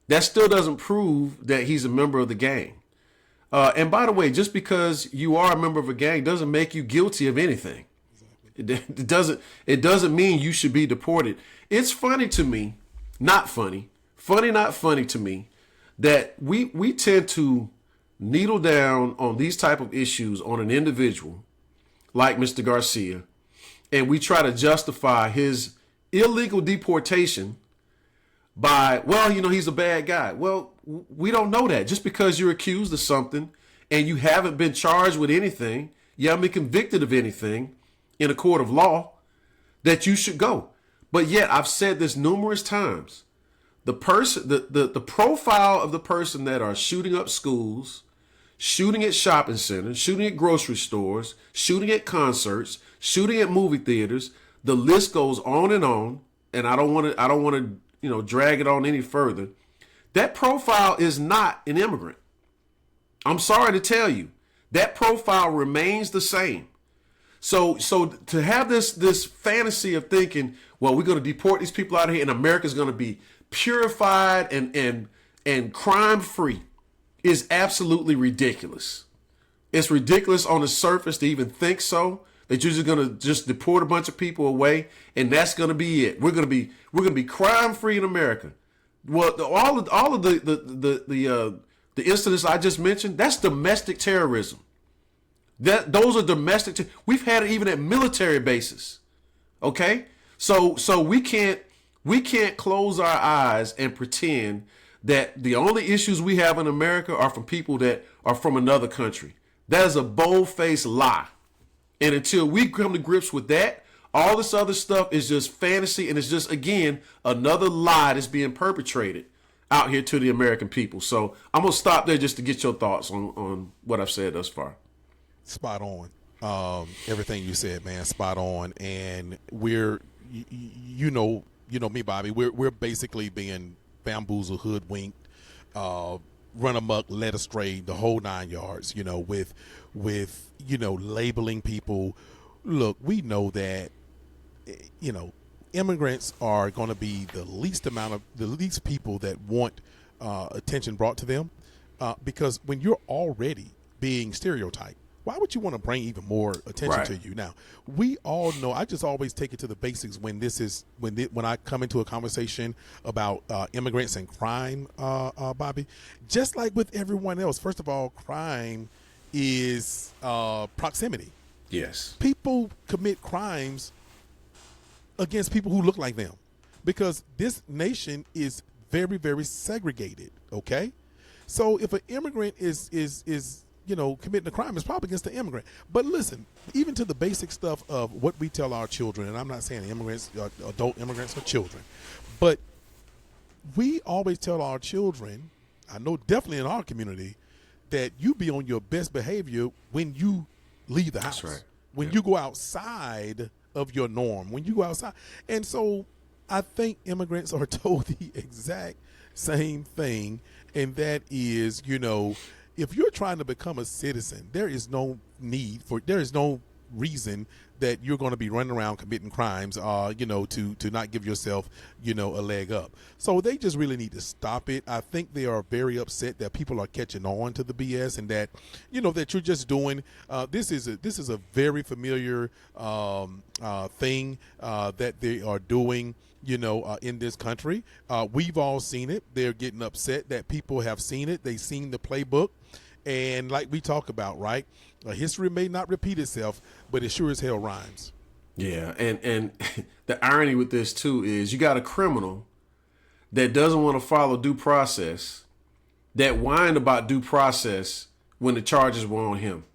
that still doesn't prove that he's a member of the gang. And by the way, just because you are a member of a gang doesn't make you guilty of anything. It doesn't mean you should be deported. It's funny to me, not funny to me, that we tend to needle down on these type of issues on an individual like Mr. Garcia, and we try to justify his illegal deportation by, well, he's a bad guy. Well, we don't know that. Just because you're accused of something and you haven't been charged with anything, you haven't been convicted of anything in a court of law, that you should go. But yet, I've said this numerous times. The profile of the person that are shooting up schools, shooting at shopping centers, shooting at grocery stores, shooting at concerts, shooting at movie theaters, the list goes on, and I don't want to drag it on any further. That profile is not an immigrant. I'm sorry to tell you, that profile remains the same. So to have this fantasy of thinking, well, we're going to deport these people out of here and America's going to be purified and crime free is absolutely ridiculous. It's ridiculous on the surface to even think so, that you're just going to just deport a bunch of people away and that's going to be it. We're going to be crime free in America. Well, all of the incidents I just mentioned, that's domestic terrorism. Those are domestic. We've had it even at military bases. Okay, so we can't close our eyes and pretend that the only issues we have in America are from people that are from another country. That is a bold-faced lie. And until we come to grips with that, all this other stuff is just fantasy, and it's just, again, another lie that's being perpetrated out here to the American people. So I'm gonna stop there just to get your thoughts on what I've said thus far. Spot on. Everything you said, man, spot on. And we're, you know me, Bobby. We're basically being bamboozled, hoodwinked, run amok, led astray, the whole 9 yards. With labeling people. Look, we know that immigrants are going to be the least people that want attention brought to them, because when you're already being stereotyped, why would you want to bring even more attention to you? Now, we all know, I just always take it to the basics when I come into a conversation about immigrants and crime, Bobby. Just like with everyone else, first of all, crime is proximity. Yes. People commit crimes against people who look like them because this nation is very, very segregated, okay? So if an immigrant is committing a crime, it's probably against the immigrant. But listen, even to the basic stuff of what we tell our children, and I'm not saying immigrants, adult immigrants, or children, but we always tell our children, I know definitely in our community, that you be on your best behavior when you leave the house. That's right. When you go outside of your norm, when you go outside. And so I think immigrants are told the exact same thing, and that is, if you're trying to become a citizen, there is no reason that you're going to be running around committing crimes, to not give yourself, a leg up. So they just really need to stop it. I think they are very upset that people are catching on to the BS and that, that you're just doing. This is a very familiar thing that they are doing. In this country, we've all seen it. They're getting upset that people have seen it. They've seen the playbook. And like we talk about, right? History may not repeat itself, but it sure as hell rhymes. Yeah, and the irony with this, too, is you got a criminal that doesn't want to follow due process, that whined about due process when the charges were on him.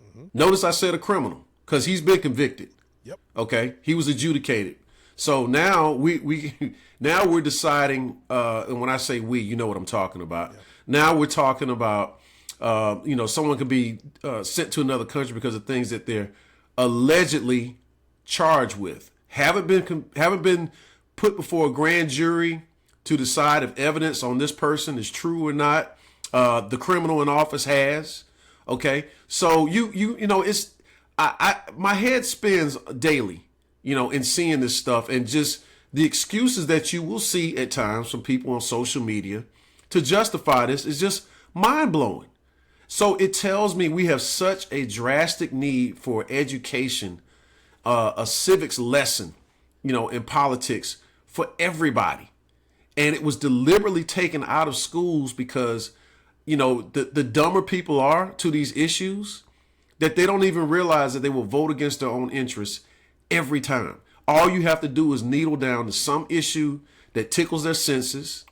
Mm-hmm. Notice I said a criminal, because he's been convicted. Yep. Okay? He was adjudicated. So now we're deciding, and when I say we, you know what I'm talking about. Yeah. Now we're talking about, someone could be sent to another country because of things that they're allegedly charged with. Haven't been put before a grand jury to decide if evidence on this person is true or not. The criminal in office has. Okay, so it's my head spins daily. In seeing this stuff and just the excuses that you will see at times from people on social media to justify this is just mind-blowing. So it tells me we have such a drastic need for education, a civics lesson, in politics for everybody. And it was deliberately taken out of schools because, the dumber people are to these issues that they don't even realize that they will vote against their own interests every time. All you have to do is needle down to some issue that tickles their senses,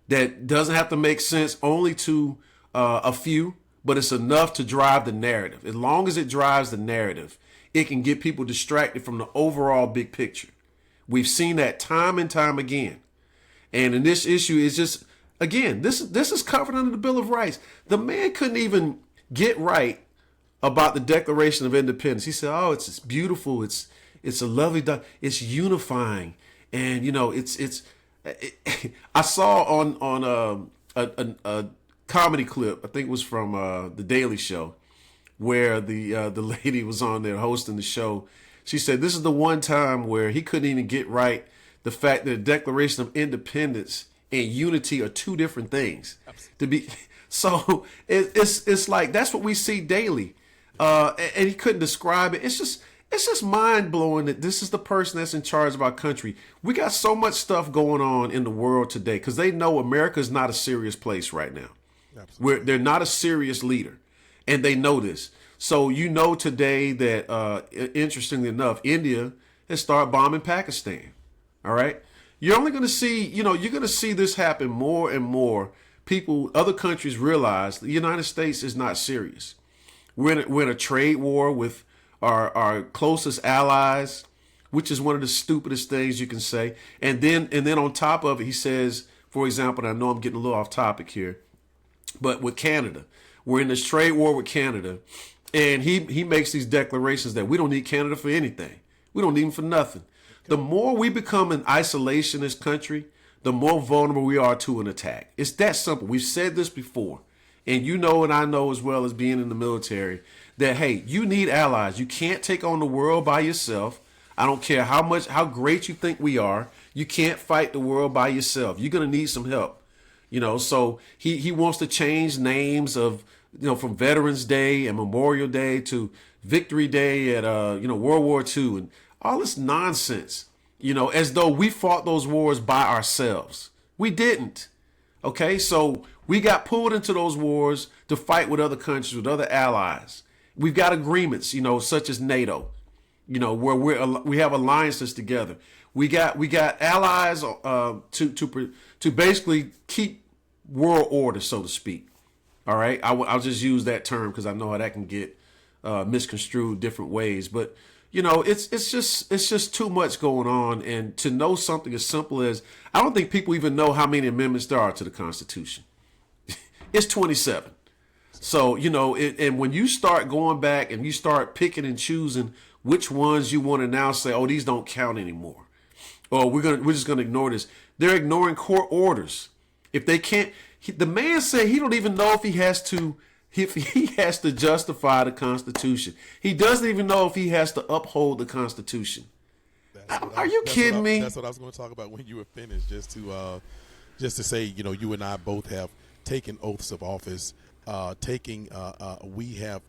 that doesn't have to make sense only to a few, but it's enough to drive the narrative. As long as it drives the narrative, it can get people distracted from the overall big picture. We've seen that time and time again. And in this issue, is just, again, this is covered under the Bill of Rights. The man couldn't even get right about the Declaration of Independence. He said, "Oh, it's beautiful. It's a lovely, it's unifying." And I saw on a comedy clip, I think it was from the Daily Show, where the lady was on there hosting the show. She said this is the one time where he couldn't even get right the fact that the Declaration of Independence and unity are two different things. To be so, it's like that's what we see daily, and he couldn't describe it. It's just mind blowing that this is the person that's in charge of our country. We got so much stuff going on in the world today because they know America is not a serious place right now. They're not a serious leader, and they know this. So today that interestingly enough, India has started bombing Pakistan. All right, you're only going to see you're going to see this happen more and more. Other countries realize the United States is not serious. We're in a trade war with our closest allies, which is one of the stupidest things you can say. And then on top of it, he says, for example, and I know I'm getting a little off topic here, but with Canada, we're in this trade war with Canada, and he makes these declarations that we don't need Canada for anything. We don't need them for nothing. The more we become an isolationist country, the more vulnerable we are to an attack. It's that simple. We've said this before, and you know, and I know as well as being in the military, that, hey, you need allies. You can't take on the world by yourself. I don't care how great you think we are. You can't fight the world by yourself. You're going to need some help. So he wants to change names of, from Veterans Day and Memorial Day to Victory Day at, World War II and all this nonsense, as though we fought those wars by ourselves. We didn't. Okay, so we got pulled into those wars to fight with other countries, with other allies. We've got agreements, such as NATO, where we have alliances together. We got allies to basically keep world order, so to speak. All right, I'll just use that term because I know how that can get misconstrued different ways. But it's just too much going on, and to know something as simple as I don't think people even know how many amendments there are to the Constitution. It's 27. So, and when you start going back and you start picking and choosing which ones you want to now say, oh, these don't count anymore, or we're just gonna ignore this. They're ignoring court orders. If they can't, the man said he don't even know if he has to justify the Constitution. He doesn't even know if he has to uphold the Constitution. Are you kidding me? That's what I was going to talk about when you were finished. Just to say, you and I both have taken oaths of office. We have,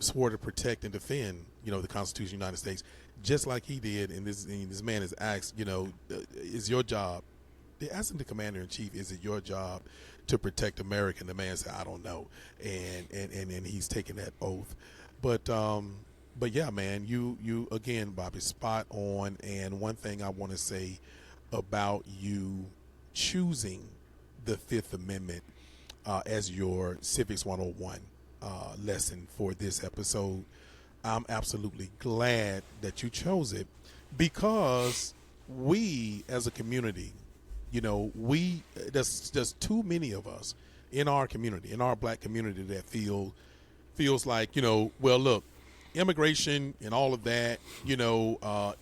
swore to protect and defend, the Constitution of the United States, just like he did. And this man is asked, is your job? They asked him, the commander in chief, is it your job to protect America? And the man said, I don't know. And he's taking that oath. But yeah, man, you again, Bobby, spot on. And one thing I want to say about you choosing the Fifth Amendment as your Civics 101 lesson for this episode, I'm absolutely glad that you chose it, because we as a community, there's too many of us in our community, in our black community, that feels like, well, look, immigration and all of that,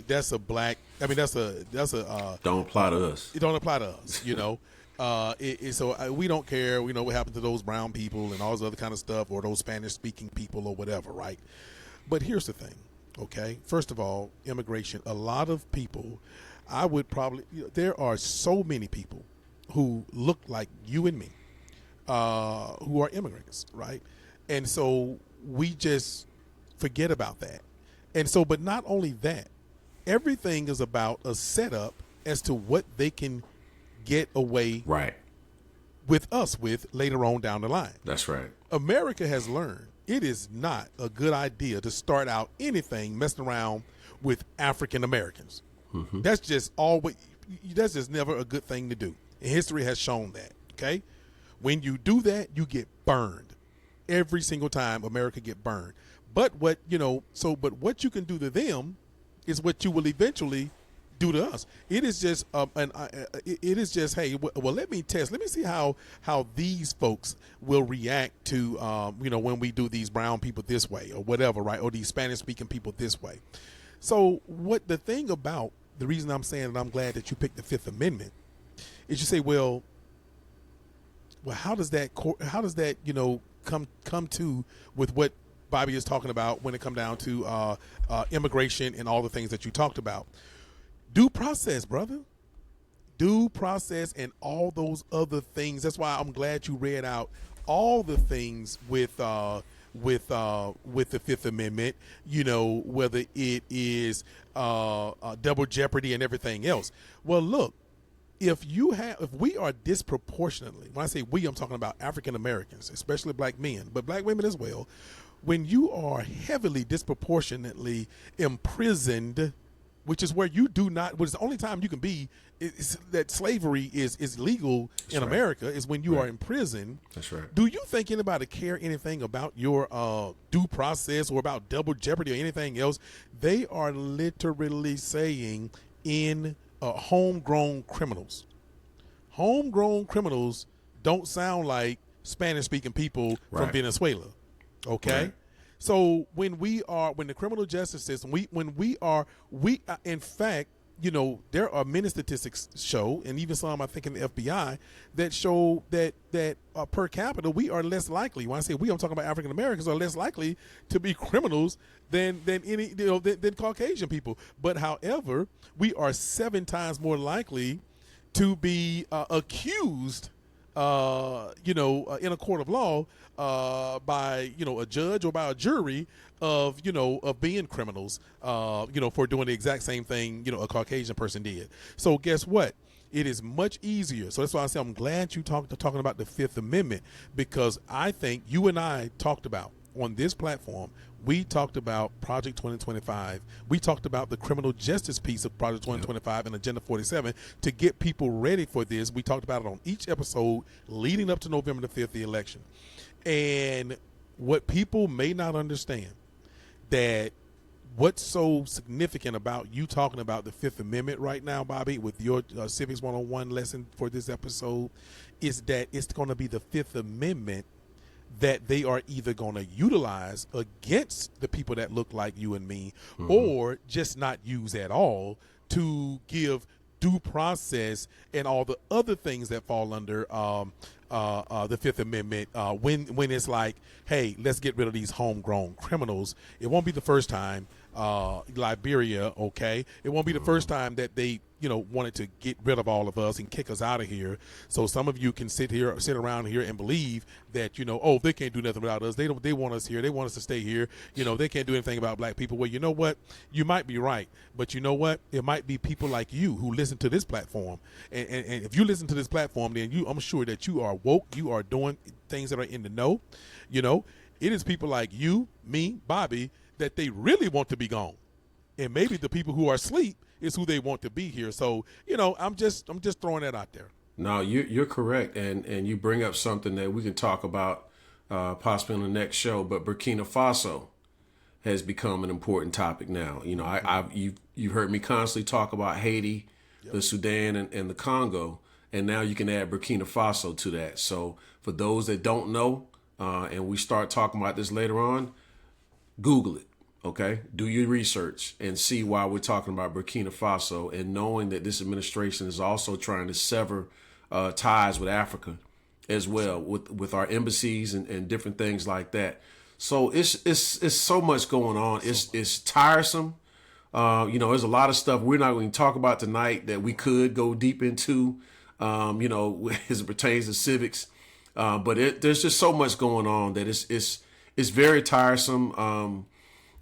that's a black, that's a don't apply to us. It don't apply to us, so we don't care, what happened to those brown people and all this other kind of stuff, or those Spanish speaking people or whatever, right? But here's the thing, okay? First of all, immigration, a lot of people, I would probably, there are so many people who look like you and me, who are immigrants, right? And so we just forget about that. And so, but not only that, everything is about a setup as to what they can get away with us with later on down the line. That's right. America has learned it is not a good idea to start out anything messing around with African Americans. Mm-hmm. That's just never a good thing to do. And history has shown that, okay? When you do that, you get burned. Every single time America get burned. But what what you can do to them is what you will eventually do to us. It is just it is just, hey, well, let me see how these folks will react to when we do these brown people this way or whatever, right? Or these Spanish speaking people this way. So what the thing about the reason I'm saying that I'm glad that you picked the Fifth Amendment is you say, well, how does that come to with what Bobby is talking about when it come down to immigration and all the things that you talked about? Due process, brother. Due process and all those other things. That's why I'm glad you read out all the things with the Fifth Amendment, whether it is double jeopardy and everything else. Well, look, if we are disproportionately, when I say we, I'm talking about African Americans, especially black men, but black women as well. When you are heavily disproportionately imprisoned, which is where you do not, which is the only time you can be, is that slavery is legal in America, is when you are in prison. That's right. Do you think anybody care anything about your due process or about double jeopardy or anything else? They are literally saying in homegrown criminals. Homegrown criminals don't sound like Spanish-speaking people from Venezuela, okay? Right. So when the criminal justice system, in fact, there are many statistics show, and even some I think in the FBI that show that per capita we are less likely. When I say we, I'm talking about African Americans are less likely to be criminals than any than Caucasian people. But however, we are 7 times more likely to be accused in a court of law by a judge or by a jury of being criminals for doing the exact same thing a Caucasian person did. So guess what? It is much easier. So that's why I say I'm glad you talking about the Fifth Amendment, because I think you and I talked about on this platform. We talked about Project 2025. We talked about the criminal justice piece of Project 2025 and Agenda 47 to get people ready for this. We talked about it on each episode leading up to November the 5th, the election. And what people may not understand, that what's so significant about you talking about the Fifth Amendment right now, Bobby, with your Civics 101 lesson for this episode, is that it's going to be the Fifth Amendment that they are either going to utilize against the people that look like you and me, or just not use at all, to give due process and all the other things that fall under the Fifth Amendment. When it's like, hey, let's get rid of these homegrown criminals. It won't be the first time. Liberia, okay, it won't be the first time that they wanted to get rid of all of us and kick us out of here. So some of you can sit around here and believe that oh, they can't do nothing without us. They want us here. They want us to stay here. They can't do anything about black people. Well, you know what? You might be right, but you know what? It might be people like you who listen to this platform, and if you listen to this platform, then I'm sure that you are woke. You are doing things that are in the know. It is people like you, me, Bobby, that they really want to be gone, and maybe the people who are asleep is who they want to be here. So I'm just throwing that out there. No, you're correct, and you bring up something that we can talk about possibly on the next show. But Burkina Faso has become an important topic now. You've heard me constantly talk about Haiti, the Sudan, and the Congo, and now you can add Burkina Faso to that. So for those that don't know, and we start talking about this later on, Google it, okay? Do your research and see why we're talking about Burkina Faso, and knowing that this administration is also trying to sever ties with Africa as well, with our embassies and different things like that. So it's so much going on. It's tiresome. There's a lot of stuff we're not going to talk about tonight that we could go deep into, as it pertains to civics. But there's just so much going on that it's very tiresome,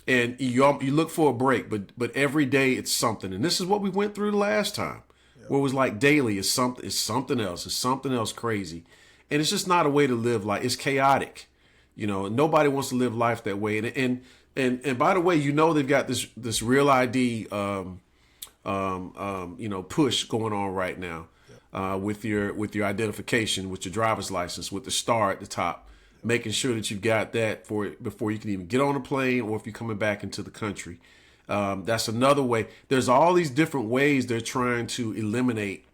and you look for a break, but every day it's something. And this is what we went through the last time, where it was like daily it's something else crazy, and it's just not a way to live life. It's chaotic, Nobody wants to live life that way. And by the way, they've got this Real ID push going on right now. with your identification, with your driver's license, with the star at the top, making sure that you've got that before you can even get on a plane or if you're coming back into the country. That's another way. There's all these different ways they're trying to eliminate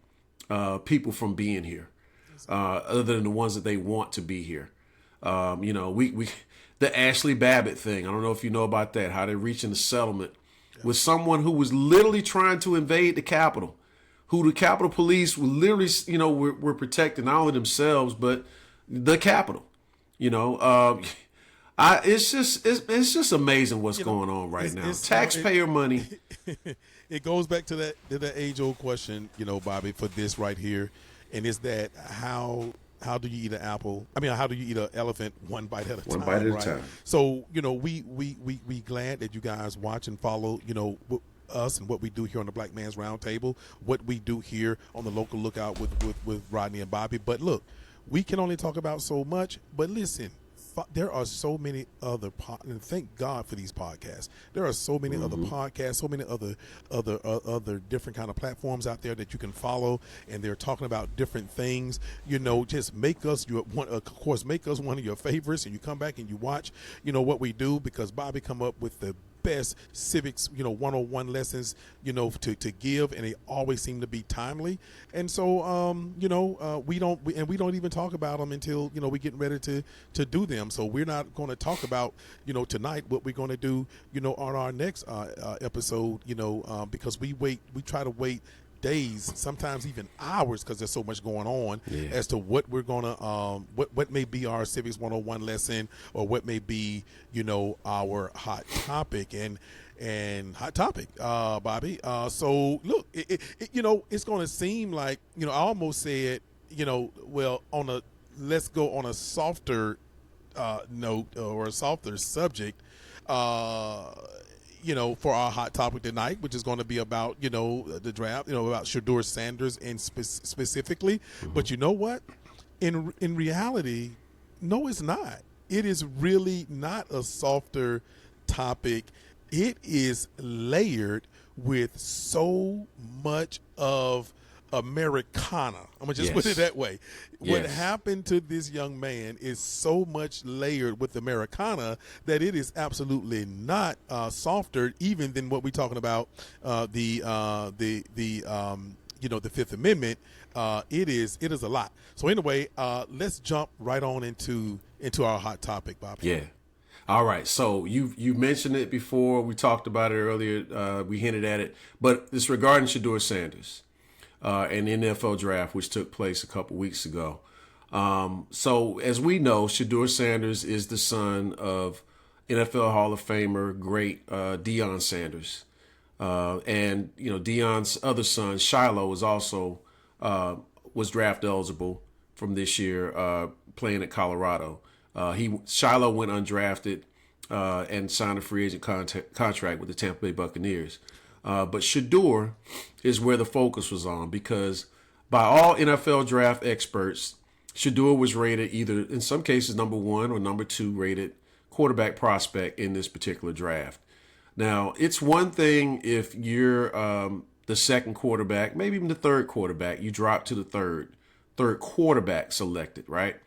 people from being here, other than the ones that they want to be here. We the Ashley Babbitt thing. I don't know if you know about that. How they're reaching a settlement with someone who was literally trying to invade the Capitol, who the Capitol Police were literally, were protecting not only themselves but the Capitol. It's just amazing what's going on right now. Taxpayer money. It goes back to that age old question, Bobby, for this right here, and it's that how do you eat an apple? I mean, how do you eat an elephant one bite at a time? One bite at a time. So we glad that you guys watch and follow us and what we do here on the Black Man's Roundtable, what we do here on the local lookout with Rodney and Bobby. But look, we can only talk about so much. But listen, there are so many other and thank God for these podcasts. There are so many other podcasts, so many other different kind of platforms out there that you can follow, and they're talking about different things. Just make us make us one of your favorites, and you come back and you watch, what we do, because Bobby come up with the best civics 101 lessons to give, and they always seem to be timely. And so we don't even talk about them until we getting ready to do them. So we're not going to talk about tonight what we're going to do on our next episode, because we try to wait days, sometimes even hours, because there's so much going on as to what we're gonna what may be our Civics 101 lesson, or what may be our hot topic and hot topic, Bobby. So look, it's gonna seem like I almost said let's go on a softer note or a softer subject. For our hot topic tonight, which is going to be about, the draft, about Shedeur Sanders and specifically. But you know what? In reality, no, it's not. It is really not a softer topic. It is layered with so much of Americana. I'm going to just put it that way. What happened to this young man is so much layered with Americana that it is absolutely not softer even than what we're talking about, the Fifth Amendment. It is a lot. So anyway, let's jump right on into our hot topic, Bob. Yeah. All right. So you mentioned it before. We talked about it earlier. We hinted at it, but it's regarding Shedeur Sanders. And the NFL draft, which took place a couple weeks ago. So as we know, Shedeur Sanders is the son of NFL Hall of Famer, great Deion Sanders. And Deion's other son, Shiloh, was draft eligible from this year, playing at Colorado. Shiloh went undrafted and signed a free agent contract with the Tampa Bay Buccaneers. But Shedeur is where the focus was on, because by all NFL draft experts, Shedeur was rated either, in some cases, number 1 or number 2 rated quarterback prospect in this particular draft. Now, it's one thing if you're the second quarterback, maybe even the third quarterback, you drop to the third quarterback selected, right?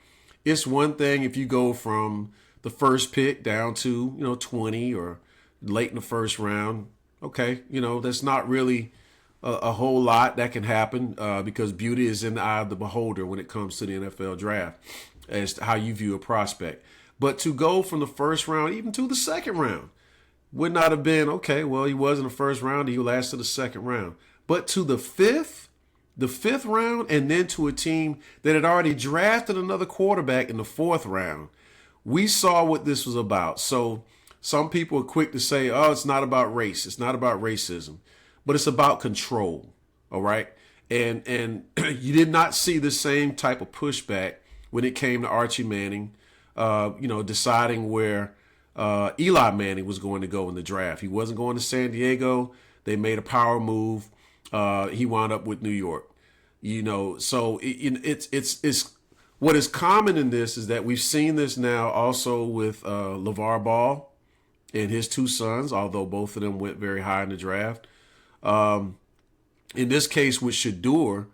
It's one thing if you go from the first pick down to 20 or late in the first round. Okay, that's not really a whole lot that can happen because beauty is in the eye of the beholder when it comes to the NFL draft as to how you view a prospect. But to go from the first round even to the second round would not have been, okay, well, he was in the first round, he lasted the second round. But to the fifth round, and then to a team that had already drafted another quarterback in the fourth round, we saw what this was about. So some people are quick to say, oh, it's not about race. It's not about racism, but it's about control. All right. And you did not see the same type of pushback when it came to Archie Manning, deciding where Eli Manning was going to go in the draft. He wasn't going to San Diego. They made a power move. He wound up with New York. So it's what is common in this is that we've seen this now also with LeVar Ball and his 2 sons, although both of them went very high in the draft. In this case with Shedeur,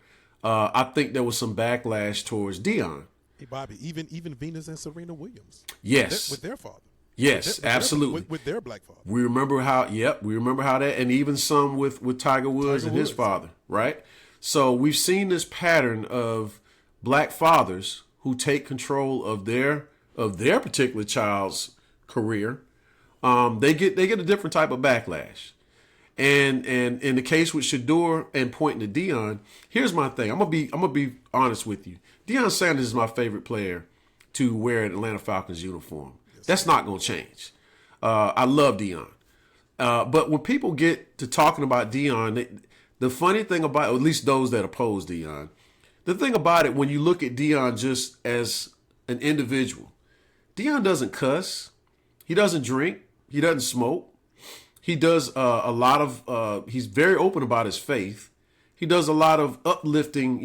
I think there was some backlash towards Dion. Hey, Bobby, even Venus and Serena Williams. Yes. With their father. Yes, absolutely. With their black father. We remember how that, and even some with Tiger Woods and his father, right? So we've seen this pattern of black fathers who take control of their particular child's career. They get a different type of backlash. And in the case with Shador and pointing to Dion, here's my thing. I'm gonna be honest with you. Deion Sanders is my favorite player to wear an Atlanta Falcons uniform. That's not gonna change. I love Dion. But when people get to talking about Dion, the funny thing about, at least those that oppose Dion, the thing about it, when you look at Dion just as an individual, Dion doesn't cuss. He doesn't drink. He doesn't smoke. He does a lot of, he's very open about his faith. He does a lot of uplifting,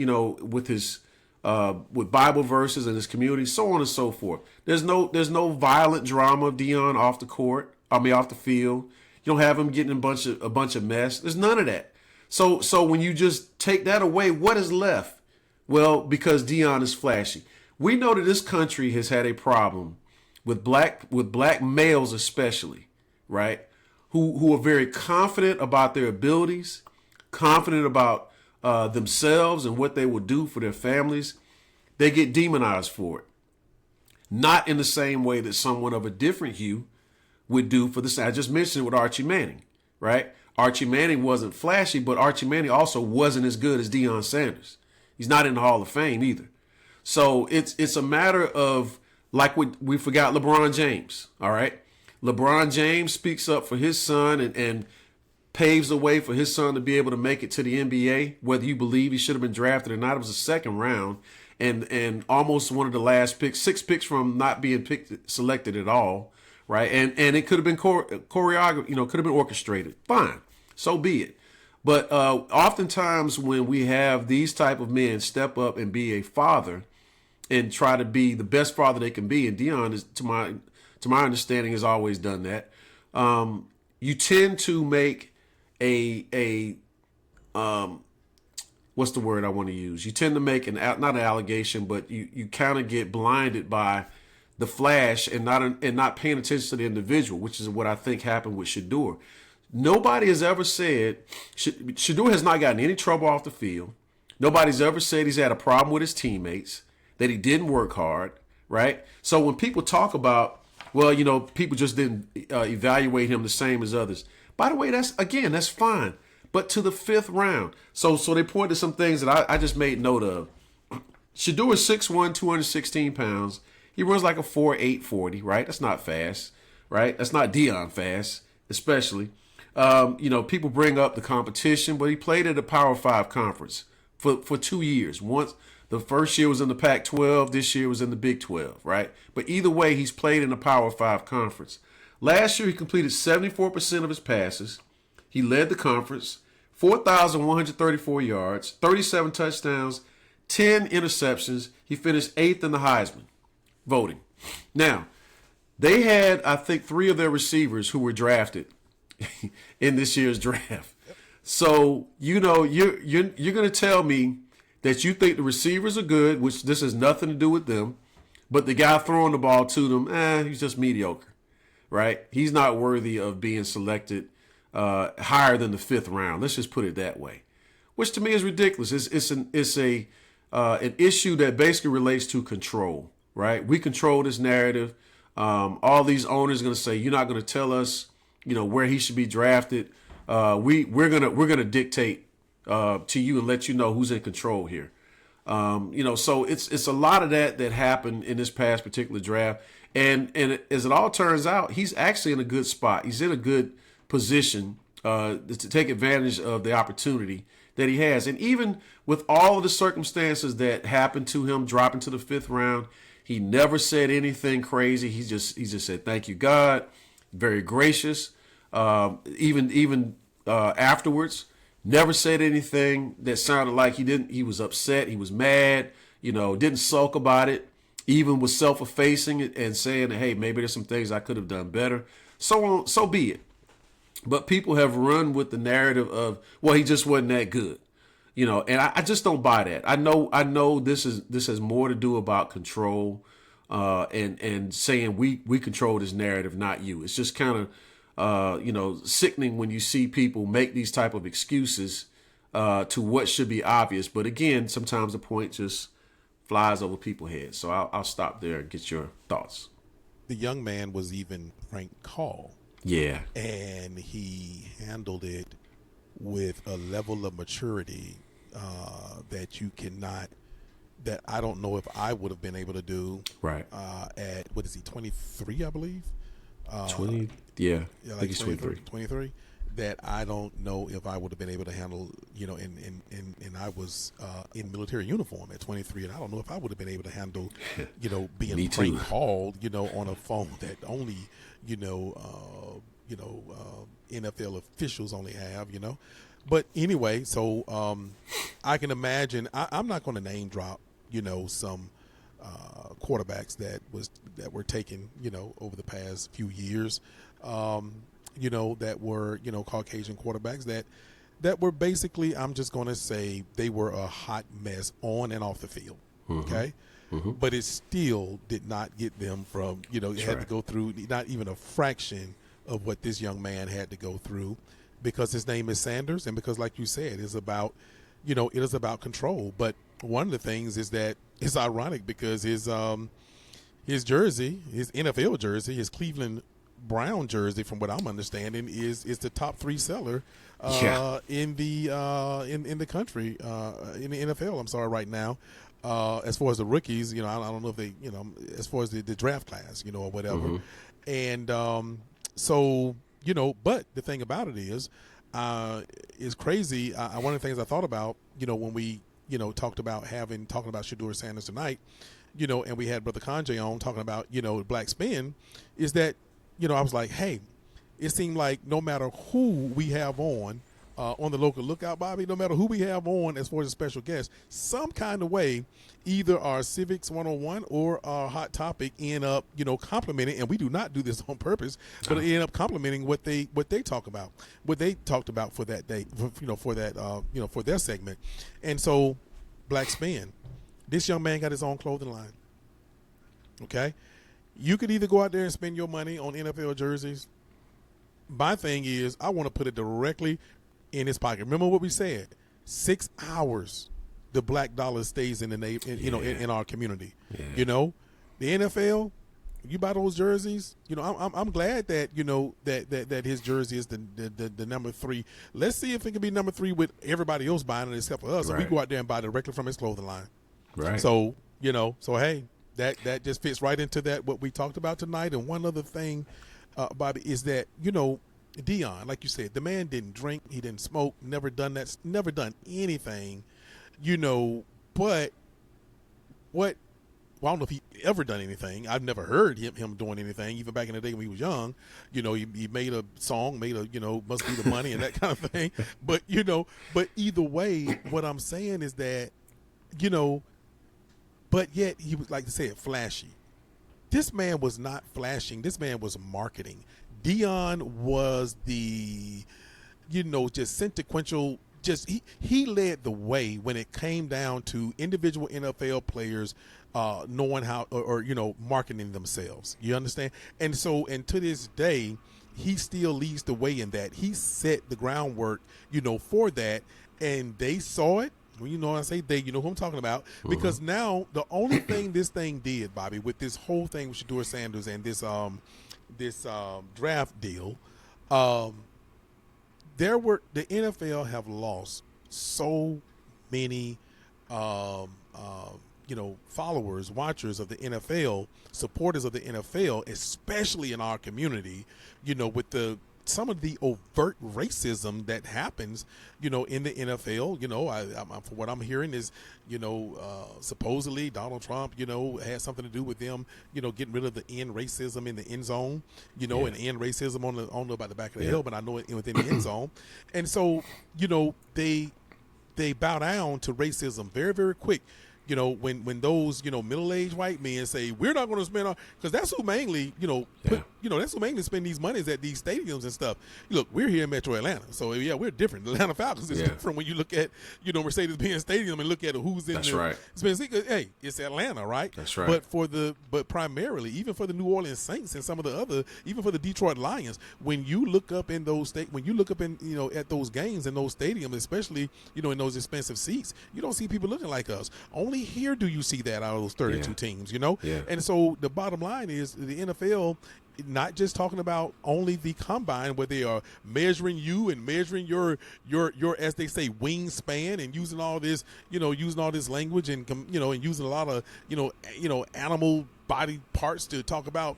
with his, with Bible verses in his community, so on and so forth. There's no violent drama of Dion off the field. You don't have him getting a bunch of mess. There's none of that. So when you just take that away, what is left? Well, because Dion is flashy. We know that this country has had a problem with black males especially, right? Who are very confident about their abilities, confident about themselves and what they will do for their families. They get demonized for it. Not in the same way that someone of a different hue would do for the same. I just mentioned it with Archie Manning, right? Archie Manning wasn't flashy, but Archie Manning also wasn't as good as Deion Sanders. He's not in the Hall of Fame either. So it's a matter of, like we forgot LeBron James, all right? LeBron James speaks up for his son and paves the way for his son to be able to make it to the NBA, whether you believe he should have been drafted or not. It was a second round and almost one of the last picks, 6 picks from not being selected at all, right? And it could have been choreographed, could have been orchestrated. Fine, so be it. But oftentimes when we have these type of men step up and be a father and try to be the best father they can be, and Deion is, to my understanding, has always done that. You tend to make what's the word I want to use? You tend to make not an allegation, but you kind of get blinded by the flash and not paying attention to the individual, which is what I think happened with Shador. Nobody has ever said Shador has not gotten any trouble off the field. Nobody's ever said he's had a problem with his teammates, that he didn't work hard, right? So when people talk about, well, people just didn't evaluate him the same as others. By the way, that's fine. But to the 5th round. So they point to some things that I just made note of. Shador is 6'1", 216 pounds. He runs like a 4.8 40, right? That's not fast, right? That's not Deion fast, especially. People bring up the competition, but he played at a Power 5 conference for 2 years. Once the first year was in the Pac-12, this year was in the Big 12, right? But either way, he's played in a Power 5 conference. Last year, he completed 74% of his passes. He led the conference, 4,134 yards, 37 touchdowns, 10 interceptions. He finished 8th in the Heisman voting. Now, they had, I think, 3 of their receivers who were drafted in this year's draft. So, you're going to tell me that you think the receivers are good, which this has nothing to do with them, but the guy throwing the ball to them, he's just mediocre, right? He's not worthy of being selected higher than the 5th round. Let's just put it that way, which to me is ridiculous. It's an issue that basically relates to control, right? We control this narrative. All these owners are going to say, you're not going to tell us, where he should be drafted. We're gonna dictate to you and let you know who's in control here. So it's a lot of that happened in this past particular draft. And as it all turns out, he's actually in a good spot. He's in a good position to take advantage of the opportunity that he has. And even with all of the circumstances that happened to him dropping to the 5th round, he never said anything crazy. He just said, thank you, God. Very gracious. Even afterwards, never said anything that sounded like he was upset. He was mad, didn't sulk about it, even was self-effacing and saying, hey, maybe there's some things I could have done better. So be it. But people have run with the narrative of, well, he just wasn't that good. And I just don't buy that. I know this has more to do about control, and saying we control this narrative, not you. It's just kind of sickening when you see people make these type of excuses to what should be obvious. But again, sometimes the point just flies over people's heads. So I'll stop there and get your thoughts. The young man was even prank call. Yeah. And he handled it with a level of maturity that you cannot, that I don't know if I would have been able to do. Right. At, what is he, 23, I believe? 20, yeah, I like think he's 23. 23, that I don't know if I would have been able to handle, and I was in military uniform at 23, and I don't know if I would have been able to handle, being prank called, on a phone that only, NFL officials only have, But anyway, so I can imagine, I'm not going to name drop, some quarterbacks that were taken, over the past few years, that were, Caucasian quarterbacks that were basically, I'm just going to say, they were a hot mess on and off the field. Mm-hmm. Okay. Mm-hmm. But it still did not get them from, it had to go through not even a fraction of what this young man had to go through, because his name is Sanders, and because, like you said, it's about, it is about control. But one of the things is that it's ironic because his jersey, his NFL jersey, his Cleveland Brown jersey, from what I'm understanding, is the top 3 seller in the country, in the NFL. I'm sorry, right now. As far as the rookies, I don't know if they, as far as the draft class, or whatever. Mm-hmm. And so, but the thing about it is crazy. One of the things I thought about, when we, talking about Shedeur Sanders tonight, and we had Brother Cange on talking about, black spin, is that, I was like, hey, it seemed like no matter who we have on the local lookout, Bobby, no matter who we have on as far as a special guest, some kind of way, either our Civics 101 or our Hot Topic end up, complimenting, and we do not do this on purpose, but it end up complimenting what they talk about, what they talked about for that day, for their segment. And so, Black Spin, this young man got his own clothing line. Okay? You could either go out there and spend your money on NFL jerseys. My thing is, I want to put it directly in his pocket. Remember what we said? 6 hours the black dollar stays in in our community. Yeah. The NFL, you buy those jerseys, I'm glad that that his jersey is the number 3. Let's see if it can be number 3 with everybody else buying it except for us. Right. So we go out there and buy directly from his clothing line. Right. So, so hey, that just fits right into that what we talked about tonight. And one other thing, Bobby, is that, Dion, like you said, the man didn't drink, he didn't smoke, never done anything, but well, I don't know if he ever done anything. I've never heard him doing anything, even back in the day when he was young. He made a song, Must Be the Money and that kind of thing. But, but either way, what I'm saying is that, but yet he was, like to say it, flashy. This man was not flashing. This man was marketing. Dion was the, just consequential. Just he led the way when it came down to individual NFL players knowing how or marketing themselves. You understand? And so, and to this day, he still leads the way in that. He set the groundwork, for that, and they saw it. Well, I say they, who I'm talking about, because now the only thing this thing did, Bobby, with this whole thing with Shedeur Sanders and this draft deal, the NFL have lost so many followers, watchers of the NFL, supporters of the NFL, especially in our community, with some of the overt racism that happens, in the NFL. From what I'm hearing is, supposedly Donald Trump, had something to do with them, getting rid of the end racism in the end zone, and end racism on the, I don't know about the back of the hill, but I know it within the end zone. And so, they bow down to racism very, very quick. when those middle-aged white men say we're not going to spend on, because that's who mainly that's who mainly spend these monies at these stadiums and stuff. Look, we're here in Metro Atlanta, so yeah, we're different. The Atlanta Falcons is different when you look at Mercedes-Benz Stadium and look at who's in there. Right. Hey, it's Atlanta, right? That's right. But primarily, even for the New Orleans Saints and some of the other, even for the Detroit Lions, when you look up in at those games in those stadiums, especially in those expensive seats, you don't see people looking like us. Only here do you see that out of those 32 teams, Yeah. And so the bottom line is the NFL, not just talking about only the combine where they are measuring you and measuring your as they say wingspan and using all this language and and using a lot of animal body parts to talk about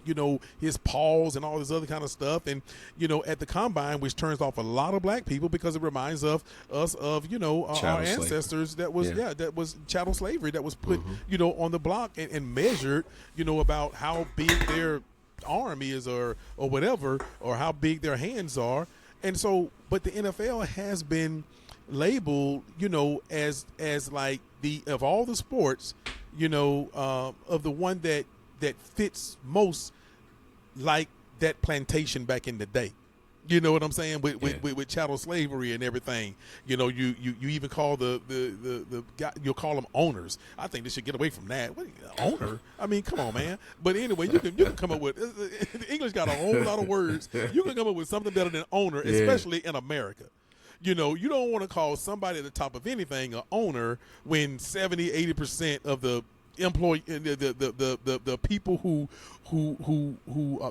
his paws and all this other kind of stuff, and at the combine, which turns off a lot of black people because it reminds us of our ancestors that was chattel slavery that was put on the block and measured about how big their arm is or whatever, or how big their hands are. And so, but the NFL has been labeled as like of all the sports of the one that fits most like that plantation back in the day. You know what I'm saying? With chattel slavery and everything. You even call the guy, you'll call them owners. I think they should get away from that. What, owner? I mean, come on, man. But anyway, you can come up with the English got a whole lot of words. You can come up with something better than owner, especially in America. You don't want to call somebody at the top of anything an owner when 70-80% of the employee, the people who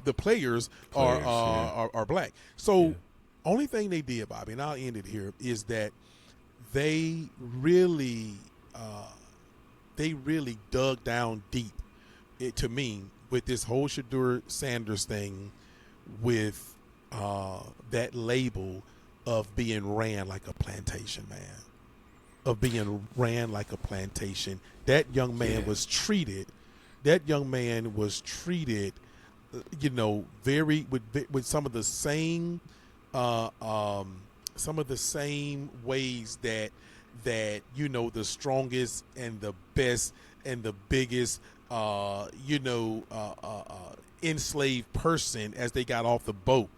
the players are black. So only thing they did, Bobby, and I'll end it here, is that they really dug down deep, to me, with this whole Shedeur Sanders thing, with that label of being ran like a plantation, man. Of being ran like a plantation. That young man was treated. Very with some of the same ways that the strongest and the best and the biggest enslaved person as they got off the boat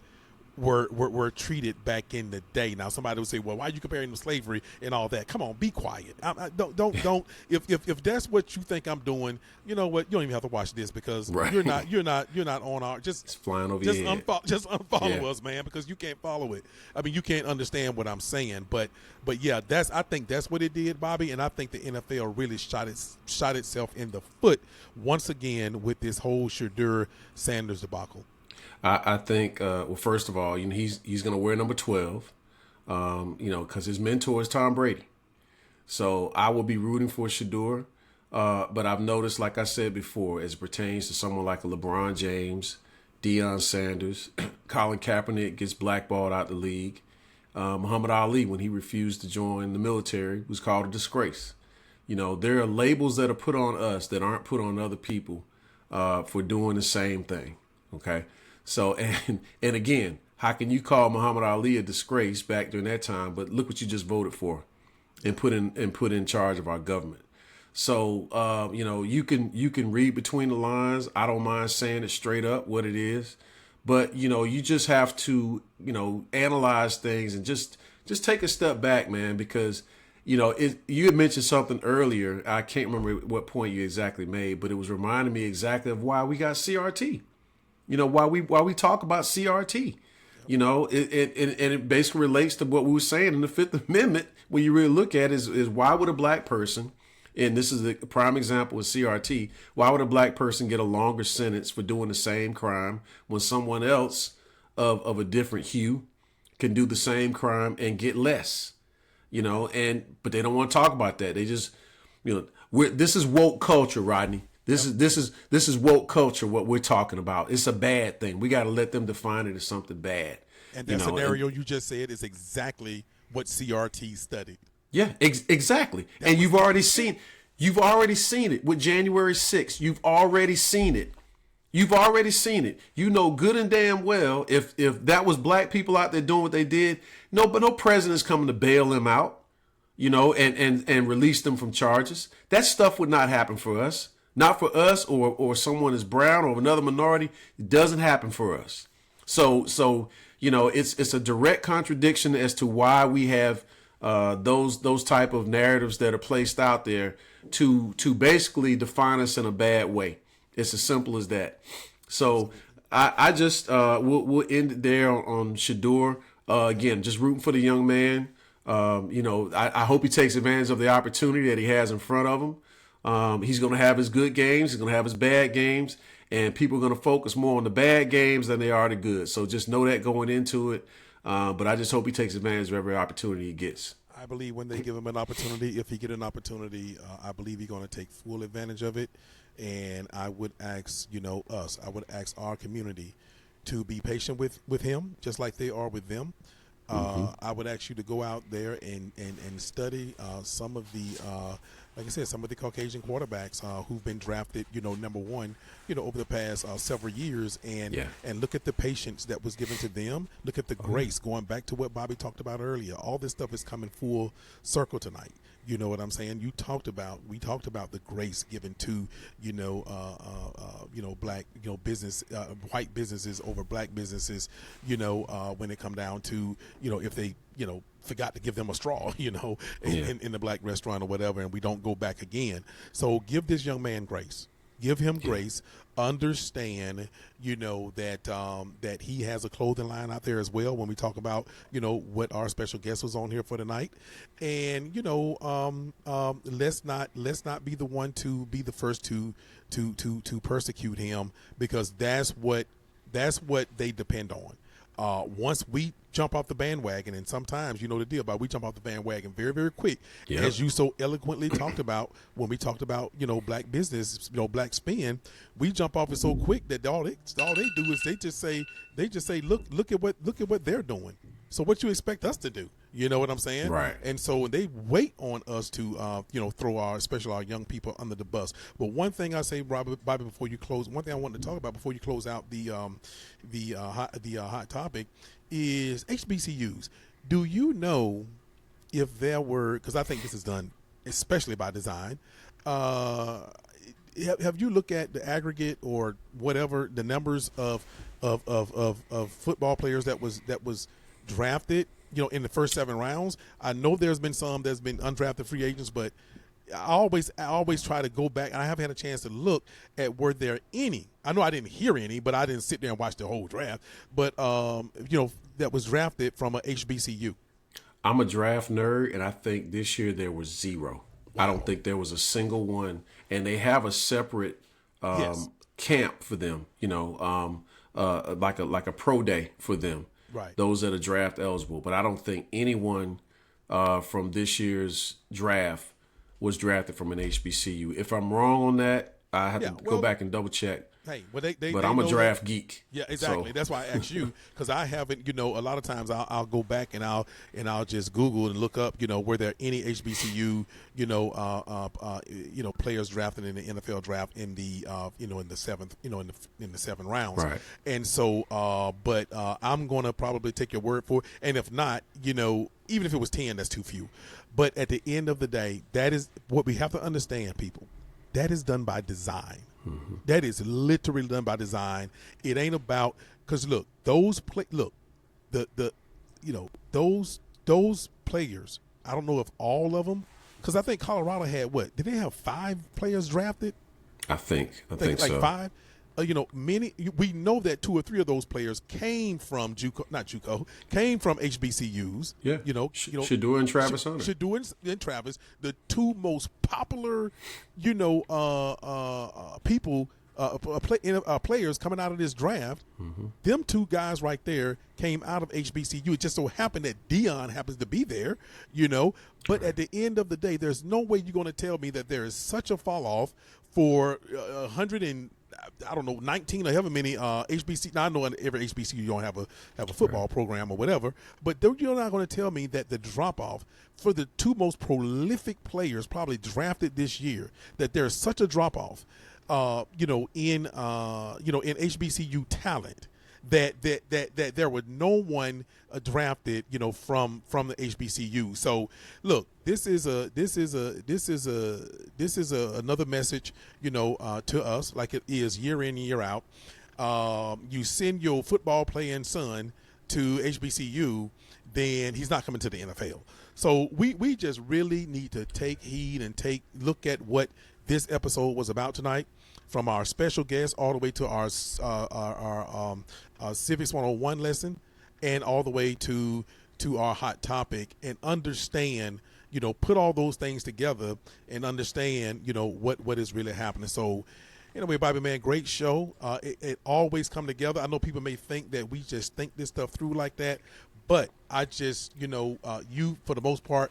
were treated back in the day. Now somebody would say, well, why are you comparing to slavery and all that? Come on, be quiet. Don't if that's what you think I'm doing, you know what, you don't even have to watch this, because you're not on our, it's flying over your head. Just unfollow us, man, because you can't follow it. I mean, you can't understand what I'm saying. But yeah, I think that's what it did, Bobby, and I think the NFL really shot itself in the foot once again with this whole Shedeur Sanders debacle. I think, well, first of all, he's going to wear number 12, because his mentor is Tom Brady. So I will be rooting for Shedeur. But I've noticed, like I said before, as it pertains to someone like a LeBron James, Deion Sanders, Colin Kaepernick gets blackballed out the league. Muhammad Ali, when he refused to join the military, was called a disgrace. There are labels that are put on us that aren't put on other people for doing the same thing. Okay. So, and again, how can you call Muhammad Ali a disgrace back during that time? But look what you just voted for and put in charge of our government. So, you can read between the lines. I don't mind saying it straight up what it is, but you just have to, analyze things and just take a step back, man, because, you had mentioned something earlier. I can't remember what point you exactly made, but it was reminding me exactly of why we got CRT. Why we talk about CRT, it basically relates to what we were saying in the Fifth Amendment. When you really look at it, is why would a black person, and this is the prime example of CRT, why would a black person get a longer sentence for doing the same crime when someone else of a different hue can do the same crime and get less, but they don't want to talk about that. They just, this is woke culture, Rodney. This is woke culture, what we're talking about. It's a bad thing. We got to let them define it as something bad. And that scenario you just said is exactly what CRT studied. Yeah, exactly. And you've already seen it with January 6th. You've already seen it. You know good and damn well if that was black people out there doing what they did, but no president's coming to bail them out. and release them from charges. That stuff would not happen for us. Not for us or someone is brown or another minority. It doesn't happen for us. So it's a direct contradiction as to why we have those type of narratives that are placed out there to basically define us in a bad way. It's as simple as that. So I just we'll end it there on Shador. Again, just rooting for the young man. I hope he takes advantage of the opportunity that he has in front of him. He's going to have his good games. He's going to have his bad games. And people are going to focus more on the bad games than they are the good. So just know that going into it. But I just hope he takes advantage of every opportunity he gets. I believe when they give him an opportunity, if he get an opportunity, I believe he's going to take full advantage of it. And I would ask, I would ask our community to be patient with him, just like they are with them. I would ask you to go out there and study some of the, like I said, some of the Caucasian quarterbacks who've been drafted, number one, over the past several years, and look at the patience that was given to them. Look at the grace, going back to what Bobby talked about earlier. All this stuff is coming full circle tonight. You know what I'm saying? We talked about the grace given to, black, business, white businesses over black businesses, when it come down to, if they, forgot to give them a straw, in the black restaurant or whatever, and we don't go back again. So give this young man grace. Give him grace. Understand, that he has a clothing line out there as well. When we talk about, what our special guest was on here for tonight, and let's not be the one to be the first to persecute him, because that's what they depend on. Once we jump off the bandwagon, and sometimes, the deal about, we jump off the bandwagon very, very quick, as you so eloquently talked about when we talked about, black business, black spin, we jump off it so quick that all they do is they just say, look at what they're doing. So what you expect us to do? You know what I'm saying? Right. And so they wait on us to, throw especially our young people under the bus. But one thing I say, Bobby, before you close, one thing I wanted to talk about before you close out the hot topic is HBCUs. Do you know if there were, because I think this is done especially by design, have you looked at the aggregate or whatever the numbers of football players that was drafted, in the first 7 rounds? I know there's been some that's been undrafted free agents, but I always try to go back, and I haven't had a chance to look at were there any. I know I didn't hear any, but I didn't sit there and watch the whole draft. But that was drafted from a HBCU. I'm a draft nerd, and I think this year there was 0. Wow. I don't think there was a single one, and they have a separate camp for them. Like a pro day for them. Right. Those that are draft eligible, but I don't think anyone from this year's draft was drafted from an HBCU. If I'm wrong on that, I have to go back and double check. Hey, well, but I'm a draft geek. Yeah, exactly. So. That's why I asked you, because I haven't. A lot of times I'll go back and I'll just Google and look up. Were there any HBCU players drafted in the NFL draft in the in the seventh in the 7 rounds. Right. And so, but I'm gonna probably take your word for it. And if not, even if it was 10, that's too few. But at the end of the day, that is what we have to understand, people. That is done by design. Mm-hmm. That is literally done by design. It ain't about, because look, those players. I don't know if all of them, because I think Colorado had what? Did they have 5 players drafted? I think like so. 5. Many. We know that 2 or 3 of those players came from came from HBCUs. Yeah. Shador and Travis Hunter. Shador and Travis, the 2 most popular, people, players coming out of this draft. Mm-hmm. Them 2 guys right there came out of HBCU. It just so happened that Dion happens to be there, But at the end of the day, there's no way you're going to tell me that there is such a fall off for 100 and 19 or however many HBC. Now I know in every HBCU you don't have a football program or whatever, but you're not going to tell me that the drop off for the 2 most prolific players probably drafted this year, that there's such a drop off, in HBCU talent, that there was no one drafted, from the HBCU. So look, this is another message, to us, like it is year in, year out. You send your football playing son to HBCU, then he's not coming to the NFL. So we just really need to take heed and look at what this episode was about tonight, from our special guest all the way to our Civics 101 lesson, and all the way to our hot topic, and understand, put all those things together and understand, what is really happening. So anyway, Bobby, man, great show. It always come together. I know people may think that we just think this stuff through like that, but I just, you, for the most part,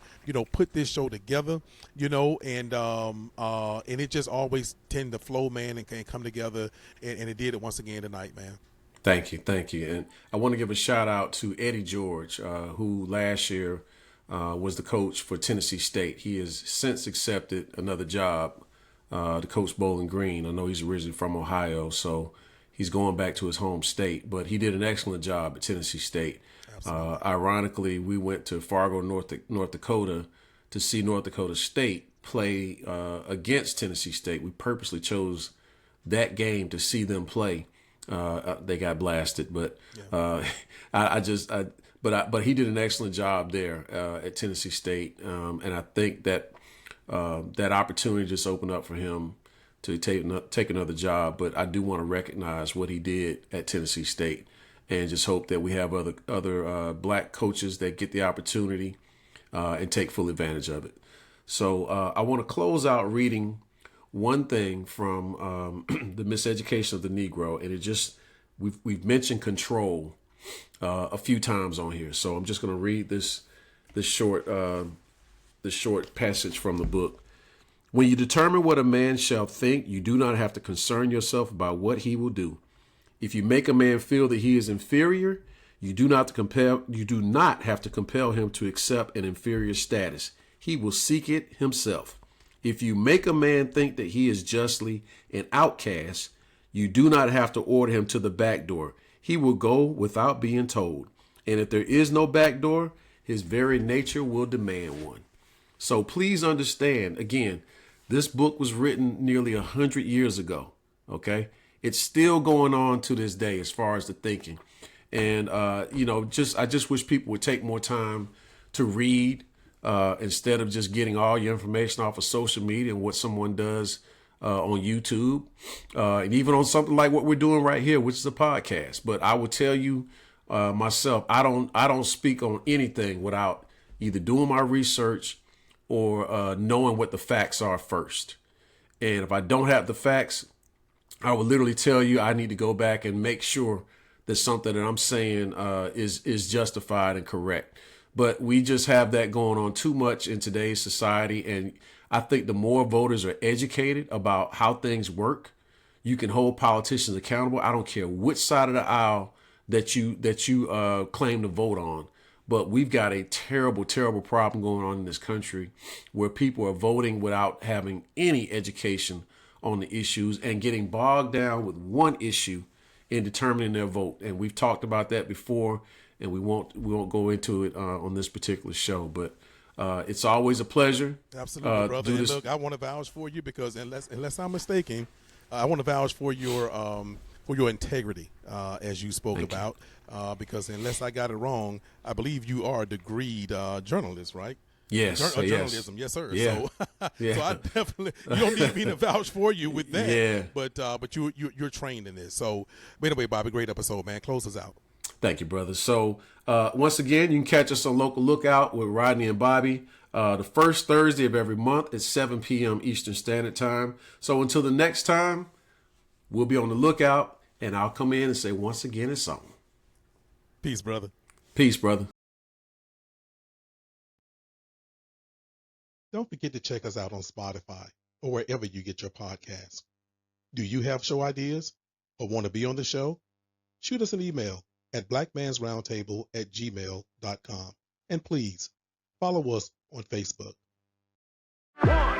put this show together, and it just always tend to flow, man, and come together, and it did it once again tonight, man. Thank you. And I want to give a shout out to Eddie George, who last year was the coach for Tennessee State. He has since accepted another job to coach Bowling Green. I know he's originally from Ohio, so he's going back to his home state, but he did an excellent job at Tennessee State. Ironically, we went to Fargo, North Dakota to see North Dakota State play against Tennessee State. We purposely chose that game to see them play. They got blasted, but but he did an excellent job there at Tennessee State, and I think that that opportunity just opened up for him to take another job. But I do want to recognize what he did at Tennessee State, and just hope that we have other black coaches that get the opportunity and take full advantage of it. So I want to close out reading one thing from The Miseducation of the Negro, and it just we've mentioned control a few times on here. So I'm just going to read this short passage from the book. When you determine what a man shall think, you do not have to concern yourself about what he will do. If you make a man feel that he is inferior, you do not have to compel him to accept an inferior status. He will seek it himself. If you make a man think that he is justly an outcast, you do not have to order him to the back door. He will go without being told. And if there is no back door, his very nature will demand one. So please understand, again, this book was written nearly 100 years ago. Okay. It's still going on to this day as far as the thinking. And, I just wish people would take more time to read instead of just getting all your information off of social media and what someone does on YouTube, and even on something like what we're doing right here, which is a podcast. But I will tell you myself, I don't speak on anything without either doing my research or knowing what the facts are first. And if I don't have the facts, I will literally tell you I need to go back and make sure that something that I'm saying is justified and correct. But we just have that going on too much in today's society. And I think the more voters are educated about how things work, you can hold politicians accountable. I don't care which side of the aisle that you claim to vote on. But we've got a terrible, terrible problem going on in this country where people are voting without having any education on the issues and getting bogged down with one issue in determining their vote. And we've talked about that before, and we won't go into it on this particular show. But it's always a pleasure. Absolutely, brother. And look, I want to vouch for you because unless I'm mistaken, I want to vouch for your integrity as you spoke about. Because unless I got it wrong, I believe you are a degreed journalist, right? Yes. Journalism, yes, sir. Yeah. So, so I definitely, you don't need me to vouch for you with that. Yeah. But you're trained in this. So anyway, Bobby, great episode, man. Close us out. Thank you, brother. So once again, you can catch us on Local Lookout with Rodney and Bobby the first Thursday of every month at 7 p.m. Eastern Standard Time. So until the next time, we'll be on the lookout, and I'll come in and say once again it's on. Peace, brother. Peace, brother. Don't forget to check us out on Spotify or wherever you get your podcasts. Do you have show ideas or want to be on the show? Shoot us an email at blackmansroundtable@gmail.com. And please follow us on Facebook. 1,